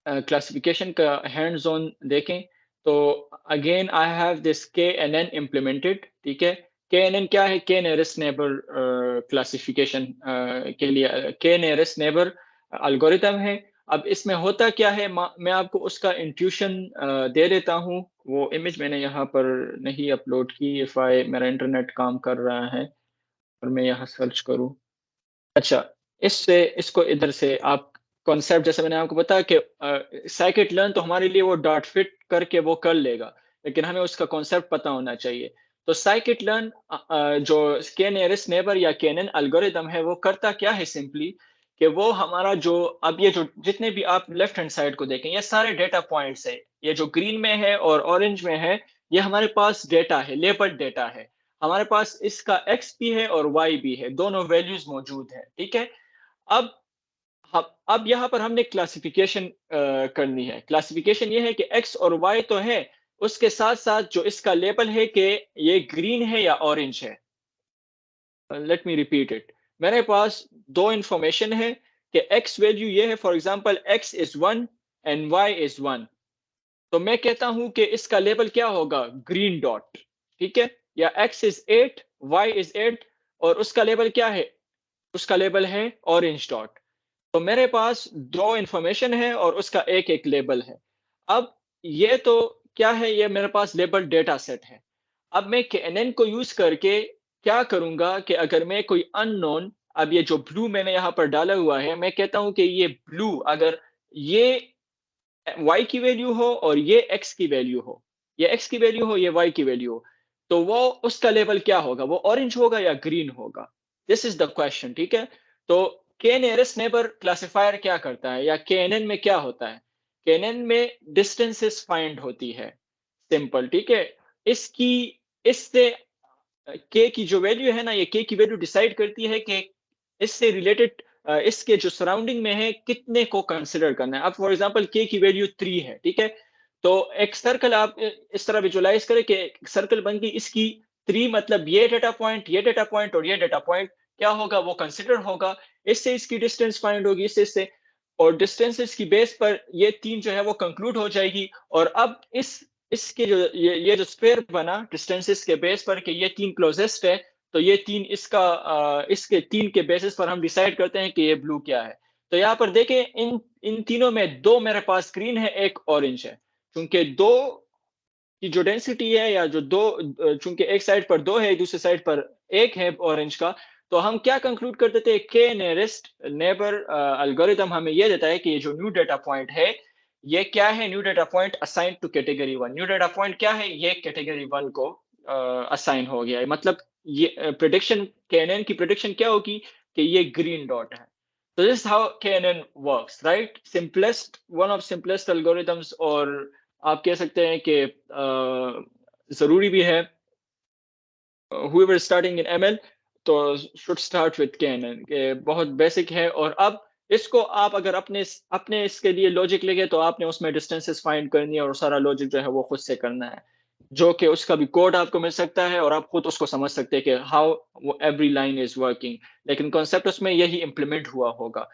क्लासिफिकेशन का हैंड्स ऑन देखें, तो अगेन आई हैव दिस के एन एन इम्प्लीमेंटेड। ठीक है, के एन एन क्या है? के नियरेस्ट नेबर क्लासिफिकेशन के लिए के नियरेस्ट नेबर एल्गोरिथम है। अब इसमें होता क्या है, मैं आपको उसका इंट्यूशन दे देता हूँ। वो इमेज मैंने यहाँ पर नहीं अपलोड की। इफ आई मेरा इंटरनेट काम कर रहा है और मैं यहाँ सर्च करूँ, अच्छा, इससे इसको इधर से आप कॉन्सेप्ट, जैसे मैंने आपको बताया कि साइकिट लर्न तो हमारे लिए वो डॉट फिट करके वो कर लेगा, लेकिन हमें उसका कॉन्सेप्ट पता होना चाहिए। तो साइकिट लर्न जो के नियरेस्ट नेबर या केएनएन एल्गोरिथम है, वो करता क्या है सिंपली, कि वो हमारा जो अब ये जो जितने भी आप लेफ्ट हैंड साइड को देखें, ये सारे डेटा पॉइंट्स है। ये जो ग्रीन में है और ऑरेंज में है, ये हमारे पास डेटा है, लेबल्ड डेटा है। हमारे पास इसका x भी है और y भी है, दोनों वैल्यूज मौजूद है। ठीक है, अब अब यहाँ पर हमने क्लासिफिकेशन करनी है। क्लासिफिकेशन ये है कि x और y तो है, उसके साथ साथ जो इसका लेबल है कि ये ग्रीन है या ऑरेंज है। Let me repeat it. मेरे पास दो इंफॉर्मेशन है कि x वैल्यू ये है, for example x is 1 and y is 1। तो मैं कहता हूं कि इसका लेबल क्या होगा? Green dot. ठीक है, या x इज 8, y इज 8, और उसका लेबल क्या है? उसका लेबल है ऑरेंज डॉट। तो मेरे पास दो इंफॉर्मेशन है और उसका एक एक लेबल है। अब ये तो क्या है? ये मेरे पास लेबल डेटा सेट है। अब मैं KNN को यूज करके क्या करूंगा कि अगर मैं कोई अननोन, अब ये जो ब्लू मैंने यहाँ पर डाला हुआ है, मैं कहता हूं कि ये ब्लू अगर ये y की वैल्यू हो और ये x की वैल्यू हो, ये x की वैल्यू हो, ये y की वैल्यू हो, तो वो उसका लेवल क्या होगा? वो ऑरेंज होगा या ग्रीन होगा? This is the question. ठीक है, तो के नियरेस्ट नेबर क्लासिफायर क्या करता है, या KNN में क्या होता है? KNN में डिस्टेंसेस फाइंड होती है, सिंपल। ठीक है, इसकी इससे के की जो वैल्यू है ना, ये के की वैल्यू डिसाइड करती है कि इससे रिलेटेड इसके जो सराउंडिंग में है कितने को कंसिडर करना है। अब फॉर एग्जांपल के की वैल्यू 3 है। ठीक है, तो एक सर्कल आप इस तरह विजुलाइज करें कि सर्कल बन गई, इसकी 3 मतलब ये डेटा पॉइंट, ये डेटा पॉइंट और ये डेटा पॉइंट क्या होगा? वो कंसिडर होगा। इससे इसकी डिस्टेंस फाइंड होगी, इससे और डिस्टेंसेस की बेस पर ये 3 जो है वो कंक्लूड हो जाएगी। और अब इसके जो ये जो स्क्वायर बना डिस्टेंसेस के बेस पर कि ये 3 क्लोजेस्ट है, तो ये 3 इसके 3 के बेसिस पर हम डिसाइड करते हैं कि ये ब्लू क्या है। तो यहाँ पर देखें, इन इन तीनों में दो मेरे पास ग्रीन है, एक ऑरेंज है। चूंकि दो की जो डेंसिटी है, या जो दो, चूंकि एक साइड पर दो है, दूसरी साइड पर एक है ऑरेंज का, तो हम क्या कंक्लूड कर देते हैं? के नियरेस्ट नेबर एल्गोरिथम हमें यह देता है कि ये जो न्यू डेटा पॉइंट है, ये क्या है? New data point assign to category 1। New data point क्या है? ये कैटेगरी 1 को असाइन हो गया है। मतलब ये प्रिडिक्शन, केएनएन की प्रिडिक्शन क्या होगी? कि ये ग्रीन डॉट है। तो this how KNN works, right? Simplest, one of simplest algorithms, और आप कह सकते हैं कि जरूरी भी है। whoever starting in ML तो should start with KNN, के बहुत बेसिक है। और अब इसको आप अगर अपने इसके लिए लॉजिक लेंगे, तो आपने उसमें डिस्टेंसेस फाइंड करनी है और सारा लॉजिक जो है वो खुद से करना है, जो कि उसका भी कोड आपको मिल सकता है और आप खुद उसको समझ सकते हैं कि how every line is working, लेकिन कॉन्सेप्ट उसमें यही इंप्लीमेंट हुआ होगा।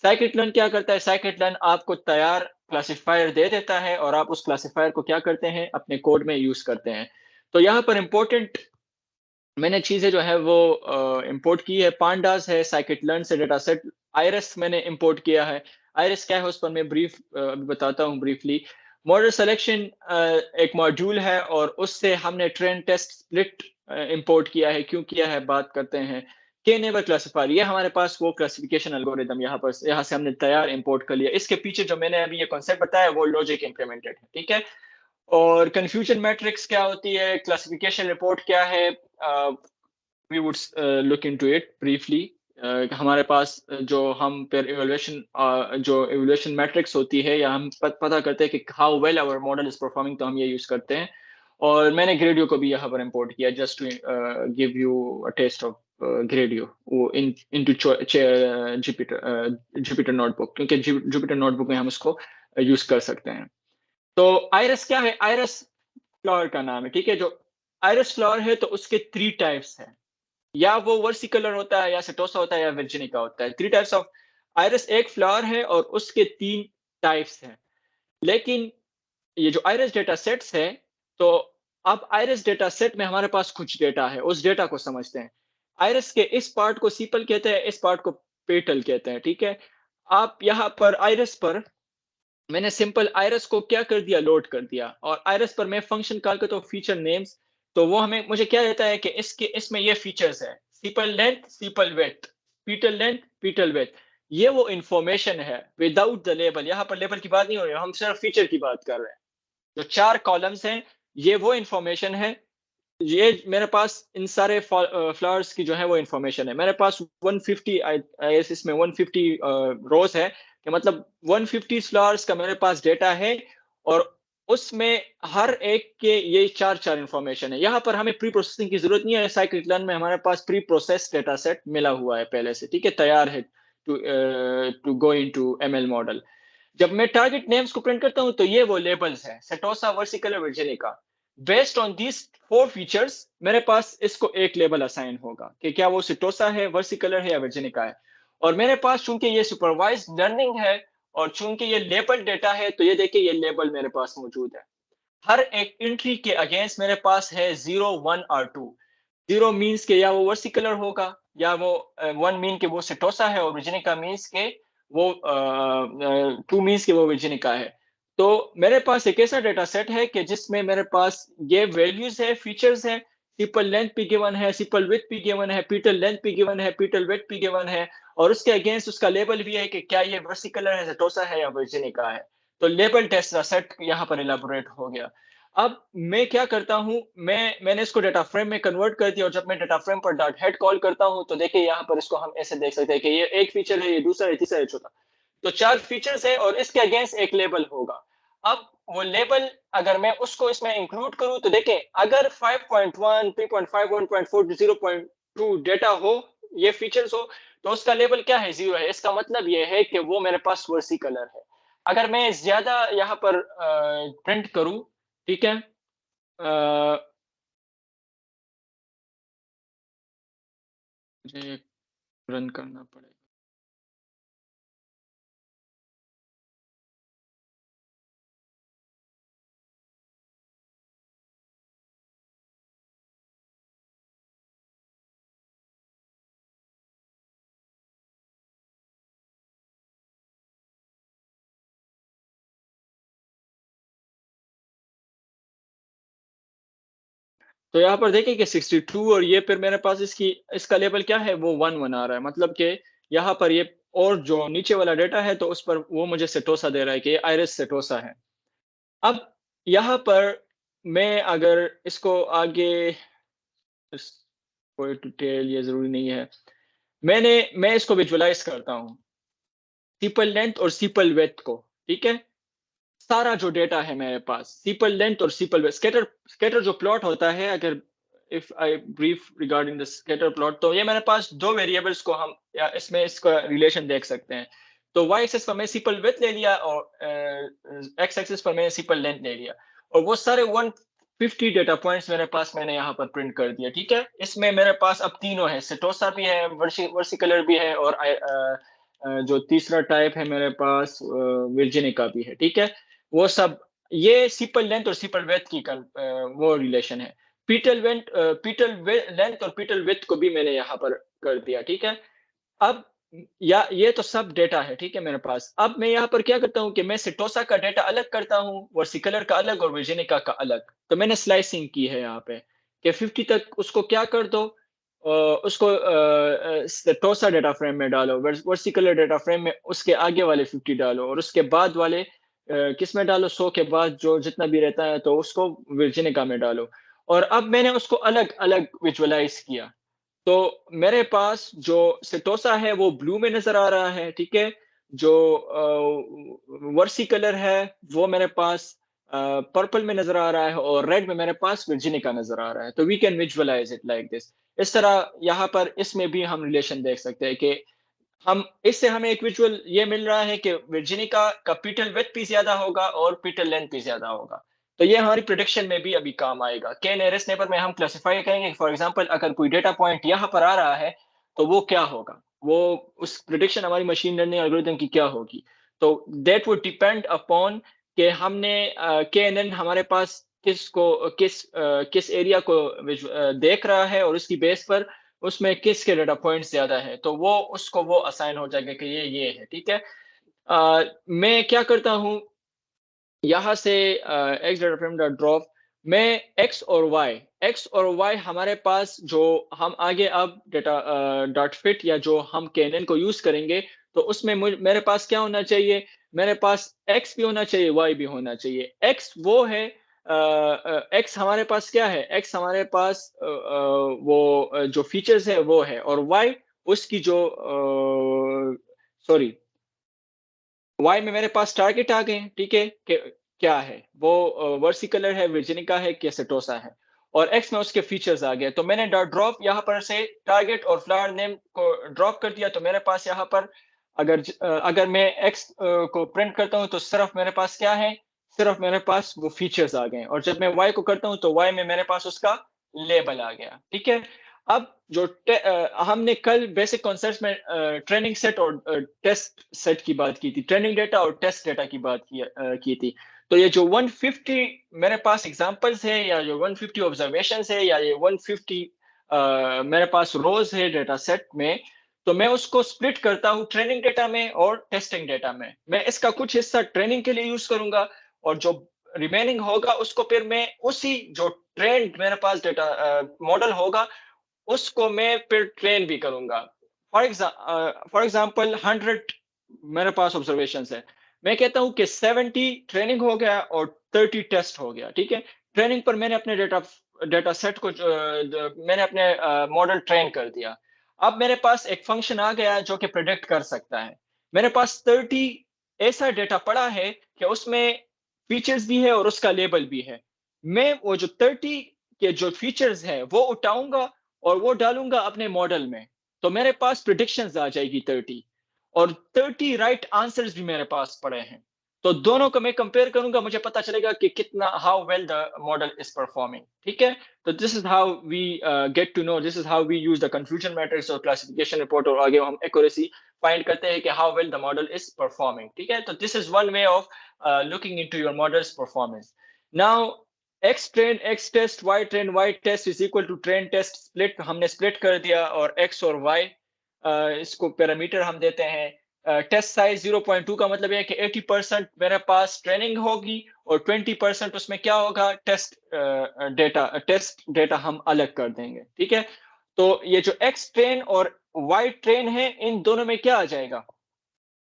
साइकिट लर्न क्या करता है? साइकिट लर्न आपको तैयार क्लासिफायर दे देता है और आप उस क्लासिफायर को क्या करते हैं? अपने कोड में यूज करते हैं। तो यहाँ पर इंपॉर्टेंट मैंने चीजें जो है वो इंपोर्ट की है। पांडास है, साइकिट लर्न से डेटा सेट। आयरस मैंने इंपोर्ट किया है। आयरस क्या है उस पर मैं अभी बताता हूँ ब्रीफली। मॉडल सिलेक्शन एक मॉड्यूल है और उससे हमने ट्रेन टेस्ट स्प्लिट इंपोर्ट किया है। क्यों किया है बात करते हैं। के नेबर क्लासिफायर, ये हमारे पास वो क्लासिफिकेशन एल्गोरिथम यहाँ से हमने तैयार इंपोर्ट कर लिया। इसके पीछे जो मैंने अभी ये कॉन्सेप्ट बताया वो लॉजिक इंप्लीमेंटेड है। ठीक है, और कंफ्यूजन मैट्रिक्स क्या होती है, क्लासिफिकेशन रिपोर्ट क्या है, we would look into it briefly. हमारे पास जो हम फिर इवैल्यूएशन जो इवैल्यूएशन मैट्रिक्स होती है या हम पता करते हैं कि how well our model is performing, तो हम ये यूज करते हैं। और मैंने ग्रेडियो को भी यहाँ पर इंपोर्ट किया just to give you a taste of Gradio वो इनटू जुपिटर नोटबुक, क्योंकि जुपिटर नोटबुक में हम उसको यूज कर सकते हैं। तो आइरस क्या है? आइरस फ्लावर का नाम है, ठीक है। जो आइरस फ्लावर है तो उसके 3 टाइप्स हैं, या वो वर्सिकलर होता है, या सेटोसा होता है, या वर्जिनिका होता है। 3 टाइप्स ऑफ आइरस एक फ्लावर है और उसके 3 टाइप्स हैं। लेकिन ये जो आइरिस डेटा सेट्स है, तो अब आइरिस डेटा सेट में हमारे पास कुछ डेटा है, उस डेटा को समझते हैं। आइरिस के इस पार्ट को सीपल कहते हैं, इस पार्ट को पेटल कहते हैं, ठीक है। आप यहाँ पर आइरिस पर मैंने सिंपल आइरिस को क्या कर दिया, लोड कर दिया, और आइरिस पर मैं फंक्शन कॉल करता हूँ फीचर नेम्स। तो वो हमें मुझे क्या देता है कि इसमें ये फीचर्स है, सीपल लेंथ, सीपल विड्थ, पीटल लेंथ, पीटल विड्थ। ये वो इंफॉर्मेशन है विदाउट द लेबल। यहाँ पर लेबल की बात नहीं हो रही, हम सिर्फ फीचर की बात कर रहे हैं। जो 4 कॉलम्स हैं, ये वो इंफॉर्मेशन है। ये मेरे पास इन सारे फ्लावर्स की जो है वो इंफॉर्मेशन है। मेरे पास 150 इसमें 150 रोज है, कि मतलब 150 फ्लावर्स का मेरे पास डेटा है, और उसमें हर एक के ये 4 इंफॉर्मेशन है। यहाँ पर हमें प्री प्रोसेसिंग की जरूरत नहीं है। साइकिल लर्न में हमारे पास प्री प्रोसेस डेटा सेट मिला हुआ है पहले से, ठीक है, तैयार है to go into ML model. जब मैं टारगेट नेम्स को प्रिंट करता हूं तो ये वो लेबल्स हैं, setosa, versicolor, virginica. Based on these 4 features मेरे पास इसको एक लेबल असाइन होगा कि क्या वो सेटोसा है, वर्सिकलर है, या वर्जिनिका है। और मेरे पास चूंकि ये सुपरवाइज्ड लर्निंग है और चूंकि ये लेबल डेटा है, तो ये देखिए ये लेबल मेरे पास मौजूद है। हर एक एंट्री के अगेंस्ट मेरे पास है 0, 1 और 2। 0 मीन्स के या वो वर्सिकलर होगा, या वो 1 मीन के वो सेटोसा है, और वर्जिनिका मीन्स के वो 2 मीन्स के वो वर्जिनिका है। तो मेरे पास एक ऐसा डेटा सेट है कि जिसमें मेरे पास ये वैल्यूज है, फीचर्स है। सिंपल लेंथ भी गिवन है, सिंपल विड्थ भी गिवन है, पीटल लेंथ भी गिवन है, पीटल विड्थ भी गिवन है, और उसके अगेंस्ट उसका लेबल भी है कि क्या ये वर्सिकलर है, सेटोसा है, या वर्जिनिका है। तो लेबल टेस्ट सेट यहाँ पर इलाबोरेट हो गया। अब मैं क्या करता हूं, मैंने इसको डेटा फ्रेम में कन्वर्ट कर दिया, और जब मैं डेटा फ्रेम पर डॉट हेड कॉल करता हूं तो देखिए यहाँ पर इसको हम ऐसे देख सकते हैं कि ये एक फीचर है, ये दूसरा है, तीसरा है, चौथा। तो 4 फीचर्स है और इसके अगेंस्ट एक लेबल होगा। अब वो लेबल अगर मैं उसको इसमें इंक्लूड करूं तो देखें, अगर 5.1, 3.5, 1.4, 0.2 डेटा हो, ये फीचर्स हो, तो उसका लेबल क्या है, 0 है। इसका मतलब ये है कि वो मेरे पास वर्सी कलर है। अगर मैं ज्यादा यहाँ पर प्रिंट करूं, ठीक है, मुझे रन करना पड़ेगा। तो यहाँ पर देखिए कि 62, और ये फिर मेरे पास इसका लेबल क्या है, वो 1 आ रहा है। मतलब कि यहाँ पर ये और जो नीचे वाला डेटा है तो उस पर वो मुझे सेटोसा दे रहा है कि ये आइरिस सेटोसा है। अब यहाँ पर मैं अगर इसको आगे कोई डिटेल ये जरूरी नहीं है, मैं इसको विजुअलाइज करता हूँ, सिंपल लेंथ और सिंपल विड्थ को, ठीक है। सारा जो डेटा है मेरे पास, सिंपल लेंथ और सिंपल विड्थ, स्कैटर जो प्लॉट होता है, अगर if I brief regarding the scatter plot, तो ये मेरे पास 2 वेरिएबल्स को हम या इसमें इसका रिलेशन देख सकते हैं। तो y एक्सिस पर मैं सिंपल विड्थ ले लिया, और x एक्सिस पर मैंने सिंपल लेंथ ले लिया, और वो सारे 150 डेटा पॉइंट्स मेरे पास मैंने यहाँ पर प्रिंट कर दिया, ठीक है। इसमें मेरे पास अब तीनों है, सेटोसा भी है, वर्सिकलर भी है, और जो तीसरा टाइप है मेरे पास वर्जिनिका भी है, ठीक है। वो सब ये सिंपल लेंथ और सिंपल विड्थ की वो रिलेशन है। पीटल लेंथ और पीटल विड्थ को भी मैंने यहाँ पर कर दिया, ठीक है। अब या ये तो सब डेटा है, ठीक है, मेरे पास। अब मैं यहाँ पर क्या करता हूँ कि मैं सेटोसा का डेटा अलग करता हूँ, वर्सिकलर का अलग, और वर्जिनिका का अलग। तो मैंने स्लाइसिंग की है यहाँ पे कि 50 तक उसको क्या कर दो, उसको सेटोसा डेटा फ्रेम में डालो, वर्सिकलर डेटा फ्रेम में उसके आगे वाले 50 डालो, और उसके बाद वाले किस में डालो, 100 के बाद जो जितना भी रहता है तो उसको वर्जिनिका में डालो। और अब मैंने उसको अलग अलग विजुअलाइज किया। तो मेरे पास जो सेटोसा है वो ब्लू में नजर आ रहा है, ठीक है। जो वर्सी कलर है वो मेरे पास पर्पल में नजर आ रहा है, और रेड में मेरे पास वर्जिनिका नजर आ रहा है। तो we can visualise it like this. इस तरह यहाँ पर इसमें भी हम रिलेशन देख सकते हैं कि हम इससे हमें एक विजुअल ये मिल रहा है कि वर्जिनिका का पीटल विड्थ भी ज्यादा होगा और पीटल लेंथ भी ज्यादा होगा। तो ये हमारी प्रिडिक्शन में भी अभी काम आएगा। के नियरेस्ट नेबर में हम क्लासिफाई करेंगे, फॉर एग्जांपल अगर कोई डेटा पॉइंट यहाँ पर आ रहा है तो वो क्या होगा, वो उस प्रिडिक्शन हमारी मशीन लर्निंग एल्गोरिथम की क्या होगी। तो दैट वुड डिपेंड अपॉन कि हमने KNN हमारे पास किस एरिया को देख रहा है, और उसकी बेस पर उसमें किसके डेटा पॉइंट्स ज्यादा है, तो वो उसको वो असाइन हो जाएगा कि ये है, ठीक है। मैं क्या करता हूँ यहाँ से x data frame dot drop, मैं एक्स और वाई हमारे पास जो हम आगे अब डेटा डॉट फिट या जो हम KNN को यूज करेंगे, तो उसमें मेरे पास क्या होना चाहिए, मेरे पास एक्स भी होना चाहिए, वाई भी होना चाहिए। एक्स वो है, एक्स हमारे पास क्या है, एक्स हमारे पास वो जो फीचर्स है वो है, और वाई उसकी जो सॉरी वाई में मेरे पास टारगेट आ गए, ठीक है। क्या है वो, वर्सी कलर है, वर्जिनिका है, केसेटोसा है, और एक्स में उसके फीचर्स आ गए। तो मैंने डॉट ड्रॉप यहाँ पर से टारगेट और फ्लावर नेम को ड्रॉप कर दिया। तो मेरे पास यहाँ पर अगर मैं एक्स को प्रिंट करता हूँ तो सिर्फ मेरे पास क्या है, सिर्फ मेरे पास वो फीचर्स आ गए, और जब मैं वाई को करता हूँ तो वाई में मेरे पास उसका लेबल आ गया, ठीक है। अब जो हमने कल बेसिक कॉन्सेप्ट्स में ट्रेनिंग सेट और टेस्ट सेट की बात की थी, ट्रेनिंग डेटा और टेस्ट डेटा की बात की थी। तो ये जो 150 मेरे पास एग्जांपल्स है, या जो 150 ऑब्जर्वेशंस है, या ये 150 मेरे पास रोज है डेटा सेट में, तो मैं उसको स्प्लिट करता हूँ ट्रेनिंग डेटा में और टेस्टिंग डेटा में। मैं इसका कुछ हिस्सा ट्रेनिंग के लिए यूज करूंगा, और जो रिमेनिंग होगा उसको फिर मैं उसी जो ट्रेंड मेरे पास डेटा मॉडल होगा उसको मैं फिर ट्रेन भी करूंगा। फॉर एग्जाम्पल 100 मेरे पास ऑब्जर्वेशन है, मैं कहता हूं कि 70 ट्रेनिंग हो गया और 30 टेस्ट हो गया, ठीक है। ट्रेनिंग पर मैंने अपने डेटा सेट को मैंने अपने मॉडल ट्रेन कर दिया। अब मेरे पास एक फंक्शन आ गया जो कि प्रिडिक्ट कर सकता है। मेरे पास 30 ऐसा डेटा पड़ा है कि उसमें फीचर्स भी है और उसका लेबल भी है। मैं वो जो 30 के जो फीचर्स है वो उठाऊंगा और वो डालूंगा अपने मॉडल में, तो मेरे पास प्रिडिक्शंस आ जाएगी 30, और 30 राइट आंसर्स भी मेरे पास पड़े हैं। तो दोनों को मैं कंपेयर करूंगा, मुझे पता चलेगा कि कितना how well the model is performing, ठीक है। तो this is how we get to know, this is how we use the confusion matrix और क्लासिफिकेशन रिपोर्ट, और आगे हम एक्यूरेसी फाइंड करते हैं कि how well the model is performing, ठीक है। तो this is one way of looking into your model's performance. Now X train X test Y train Y test is equal to train test split, हमने split कर दिया, और x और Y इसको parameter हम देते हैं। टेस्ट साइज 0.2 का मतलब है कि 80% मेरे पास ट्रेनिंग होगी और 20% उसमें क्या होगा, टेस्ट डेटा हम अलग कर देंगे, ठीक है। तो ये जो एक्स ट्रेन और वाई ट्रेन है, इन दोनों में क्या आ जाएगा,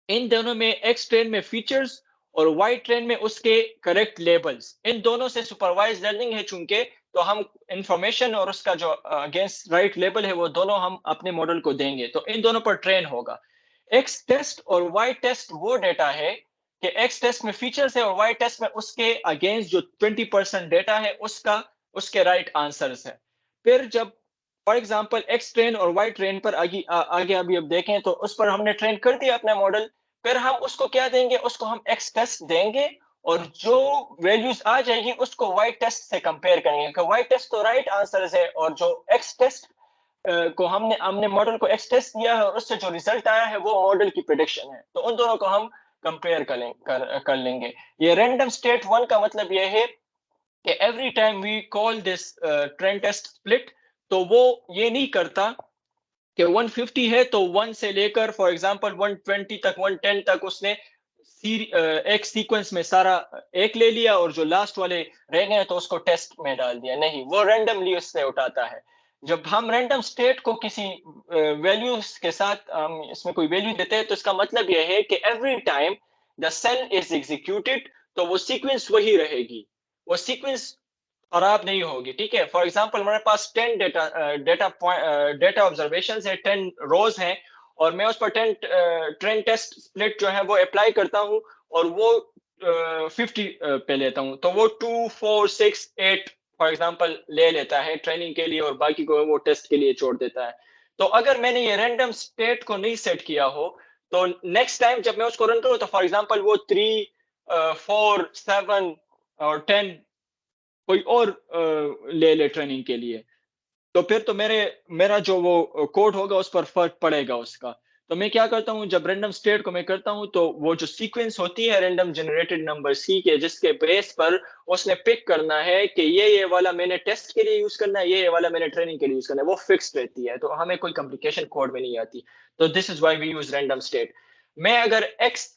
इन दोनों में एक्स ट्रेन में फीचर्स और वाई ट्रेन में उसके करेक्ट लेबल्स, इन दोनों से सुपरवाइज लर्निंग है चूंकि, तो हम इंफॉर्मेशन और उसका जो अगेंस्ट राइट लेबल है वो दोनों हम अपने मॉडल को देंगे, तो इन दोनों पर ट्रेन होगा। एक्स टेस्ट और वाई टेस्ट वो डेटा है कि एक्स टेस्ट में फीचर्स है और वाई टेस्ट में उसके अगेंस्ट जो 20% डेटा है उसका उसके राइट आंसर्स है। फिर जब फॉर एग्जांपल एक्स ट्रेन और वाई ट्रेन पर आगे अभी अब देखें, तो उस पर हमने ट्रेन कर दिया अपना मॉडल, फिर हम उसको क्या देंगे, उसको हम एक्स टेस्ट देंगे, और जो वैल्यूज आ जाएगी उसको वाई टेस्ट से कंपेयर करेंगे कि वाई टेस्ट तो राइट आंसर है, और जो एक्स टेस्ट को हमने मॉडल को एक्स टेस्ट दिया है और उससे जो रिजल्ट आया है वो मॉडल की प्रेडिक्शन है, तो उन दोनों को हम कंपेयर कर लेंगे। ये रैंडम स्टेट वन का मतलब ये है कि every time we call this train test split, तो वो ये नहीं करता कि 150 है तो 1 से लेकर फॉर एग्जांपल 120 तक 110 तक उसने एक सीक्वेंस में सारा एक ले लिया, और जो लास्ट वाले रह गए तो उसको टेस्ट में डाल दिया, नहीं, वो रैंडमली उससे उठाता है। जब हम रैंडम स्टेट को किसी वैल्यूज के साथ इसमें कोई वैल्यू देते हैं, तो इसका मतलब यह है कि every time the cell is executed, तो वो सीक्वेंस वही रहेगी, वो सीक्वेंस खराब नहीं होगी, ठीक है। फॉर एग्जांपल मेरे पास 10 डेटा ऑब्जर्वेशंस है, 10 रोज हैं, और मैं उस पर 10 ट्रेंड टेस्ट स्प्लिट जो है वो अप्लाई करता हूँ, और वो 50 पे लेता हूँ, तो वो 2 4 6 8 फॉर एग्जांपल ले लेता है ट्रेनिंग के लिए, और बाकी को वो टेस्ट के लिए छोड़ देता है। तो अगर मैंने ये रैंडम स्टेट को नहीं सेट किया हो, तो नेक्स्ट टाइम जब मैं उसको रन करूँ, तो फॉर एग्जांपल वो 3 4 7 और 10 कोई और ले ले ट्रेनिंग के लिए, तो फिर तो मेरा जो वो कोड होगा उस पर फर्क पड़ेगा उसका। तो मैं क्या करता हूँ, जब रैंडम स्टेट को मैं करता हूँ, तो वो जो सीक्वेंस होती है रैंडम जनरेटेड नंबर सी के, जिसके बेस पर उसने पिक करना है कि ये वाला मैंने टेस्ट के लिए यूज करना है, ये वाला मैंने ट्रेनिंग के लिए यूज करना है, वो फिक्स्ड रहती है, तो हमें कोई कॉम्प्लिकेशन कोड में नहीं आती। तो this is why we use random state. मैं अगर एक्स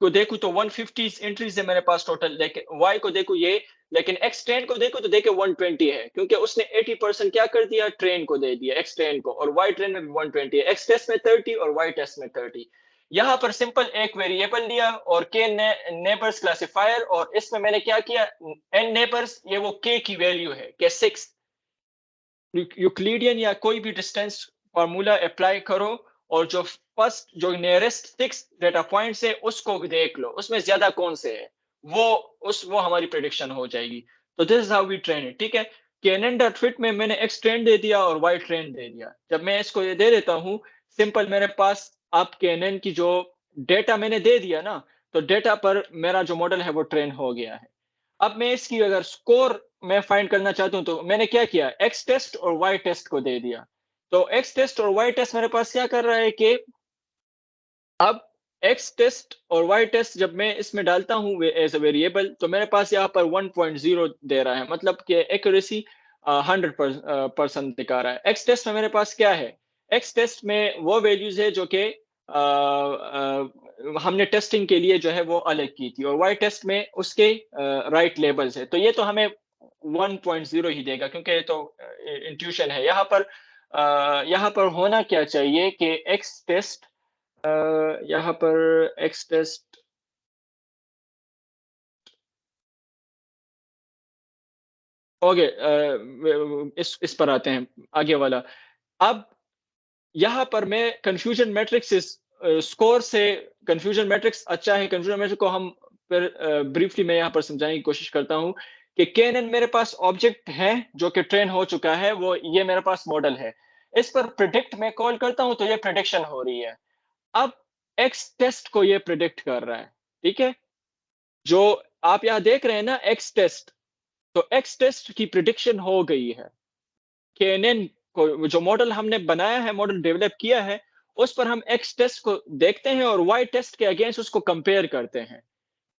को देखूं तो 150 एंट्रीज है मेरे पास टोटल, लेकिन वाई को देखूं ये, लेकिन एक्स ट्रेन को देखो तो देखे 120 है, क्योंकि उसने 80% क्या कर दिया, ट्रेन को दे दिया, एक्स ट्रेन को, और वाई ट्रेन में भी 120 है। एक्स टेस्ट में 30 और वाई टेस्ट में 30। यहाँ पर सिंपल एक वेरिएबल लिया और के नेबर्स क्लासिफायर, और इसमें मैंने क्या किया, एन नेबर्स, ये वो के की वैल्यू है के 6, यूक्लिडियन या कोई भी डिस्टेंस फार्मूला अप्लाई करो, और जो फर्स्ट जो नियरेस्ट 6 डेटा पॉइंट्स है उसको देख लो, उसमें ज्यादा कौन से है, वो हमारी प्रेडिक्शन हो जाएगी। तो this is how we train it, ठीक है। केएनएन डॉट फिट में मैंने एक्स ट्रेंड दे दिया और वाई ट्रेंड दे दिया। जब मैं इसको ये दे देता हूँ सिंपल, मेरे पास आप केएनएन की जो डेटा मैंने दे दिया ना, तो डेटा पर मेरा जो मॉडल है वो ट्रेन हो गया है। अब मैं इसकी अगर स्कोर मैं फाइंड करना चाहता हूं, तो मैंने क्या किया, एक्स टेस्ट और वाई टेस्ट को दे दिया। तो एक्स टेस्ट और वाई टेस्ट मेरे पास क्या कर रहा है कि अब एक्स टेस्ट और वाई टेस्ट जब मैं इसमें डालता हूं एज अ वेरिएबल, तो मेरे पास यहाँ पर 1.0 दे रहा है, मतलब कि एक्यूरेसी 100% दिखा रहा है। एक्स टेस्ट में मेरे पास क्या है, एक्स टेस्ट में वो वैल्यूज है जो कि हमने टेस्टिंग के लिए जो है वो अलग की थी, और वाई टेस्ट में उसके राइट लेबल्स है। तो ये तो हमें 1.0 ही देगा, क्योंकि ये तो इंट्यूशन है। यहाँ पर होना क्या चाहिए कि एक्स टेस्ट, यहाँ पर एक्स टेस्ट, ओके, इस पर आते हैं आगे वाला। अब यहाँ पर मैं कंफ्यूजन मैट्रिक्स स्कोर से, कंफ्यूजन मैट्रिक्स अच्छा है, कंफ्यूजन मैट्रिक्स को हम फिर ब्रीफली मैं यहाँ पर समझाने की कोशिश करता हूँ कि केएनएन मेरे पास ऑब्जेक्ट है जो कि ट्रेन हो चुका है, वो ये मेरे पास मॉडल है, इस पर प्रिडिक्ट मैं कॉल करता हूँ तो ये प्रिडिक्शन हो रही है। अब एक्स टेस्ट को ये प्रिडिक्ट कर रहा है, ठीक है। जो आप यहाँ देख रहे हैं ना एक्स टेस्ट, तो एक्स टेस्ट की प्रिडिक्शन हो गई है। केएनएन को जो मॉडल हमने बनाया है, मॉडल डेवलप किया है, उस पर हम एक्स टेस्ट को देखते हैं और वाई टेस्ट के अगेंस्ट उसको कंपेयर करते हैं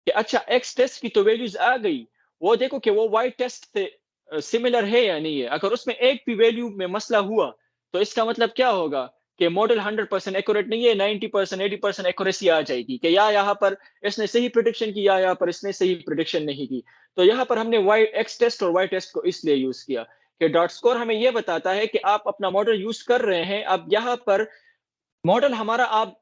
कि अच्छा एक्स टेस्ट की तो वैल्यूज आ गई, वो देखो कि वो वाई टेस्ट से सिमिलर है या नहीं है। अगर उसमें एक भी वैल्यू में मसला हुआ, तो इसका मतलब क्या होगा कि मॉडल 100% एक्यूरेट नहीं है, 90% 80% एक्यूरेसी आ जाएगी कि या यहाँ पर इसने सही प्रिडिक्शन की या यहाँ पर इसने सही प्रिडिक्शन नहीं की। तो यहाँ पर हमने वाई एक्स टेस्ट और वाई टेस्ट को इसलिए यूज किया कि डॉट स्कोर हमें यह बताता है कि आप अपना मॉडल यूज कर रहे हैं। अब यहाँ पर मॉडल हमारा, आप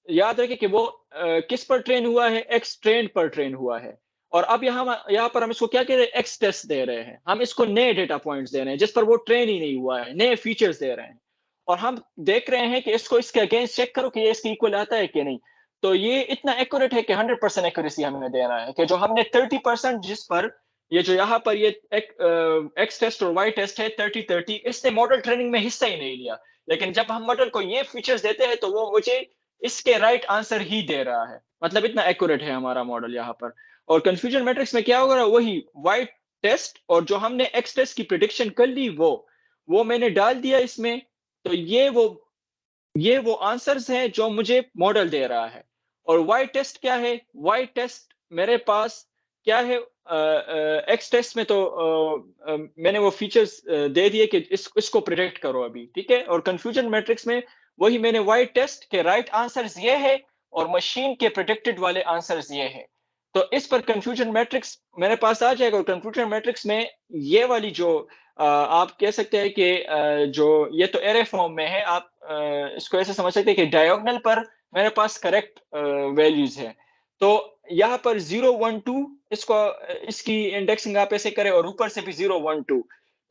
याद रखें कि वो किस पर ट्रेन हुआ है, एक्स ट्रेन पर ट्रेन हुआ है। और अब यहाँ पर हम इसको क्या कह रहे हैं, एक्स टेस्ट दे रहे हैं, हम इसको नए डेटा पॉइंट्स दे रहे हैं जिस पर वो ट्रेन ही नहीं हुआ है, नए फीचर्स दे रहे हैं, और हम देख रहे हैं कि इसको इसके अगेंस्ट चेक करो कि ये इसके इक्वल आता है कि नहीं। तो ये इतना एक्यूरेट है कि 100% एक्यूरेसी हमें दे रहा है कि जो हमने 30% जिस पर ये जो यहाँ पर ये एक्स टेस्ट और वाई टेस्ट है 30-30, इसने मॉडल ट्रेनिंग में हिस्सा ही नहीं लिया, लेकिन जब हम मॉडल को ये फीचर्स देते हैं तो वो मुझे इसके राइट आंसर ही दे रहा है, मतलब इतना एक्यूरेट है हमारा मॉडल यहाँ पर। और कंफ्यूजन मैट्रिक्स में क्या होगा, वही वाई टेस्ट और जो हमने एक्स टेस्ट की प्रिडिक्शन कर ली वो मैंने डाल दिया इसमें। तो ये वो आंसर्स हैं जो मुझे मॉडल दे रहा है। और वाई टेस्ट क्या है, वाई टेस्ट मेरे पास क्या है, एक्स टेस्ट में तो मैंने वो फीचर्स दे दिए कि इसको प्रिडिक्ट करो अभी, ठीक है। और कंफ्यूजन मैट्रिक्स में वही मैंने वाई टेस्ट के राइट आंसर्स ये है और मशीन के प्रिडिक्टेड वाले आंसर्स ये है। तो इस पर कंफ्यूजन मैट्रिक्स मेरे पास आ जाएगा। और कंफ्यूजन मैट्रिक्स में ये वाली जो आप कह सकते हैं कि जो ये तो एरे फॉर्म में है, आप इसको ऐसे समझ सकते हैं कि डायगोनल पर मेरे पास करेक्ट वैल्यूज है। तो यहाँ पर 0 1 2 इसको इसकी इंडेक्सिंग आप ऐसे करें और ऊपर से भी 0 1 2,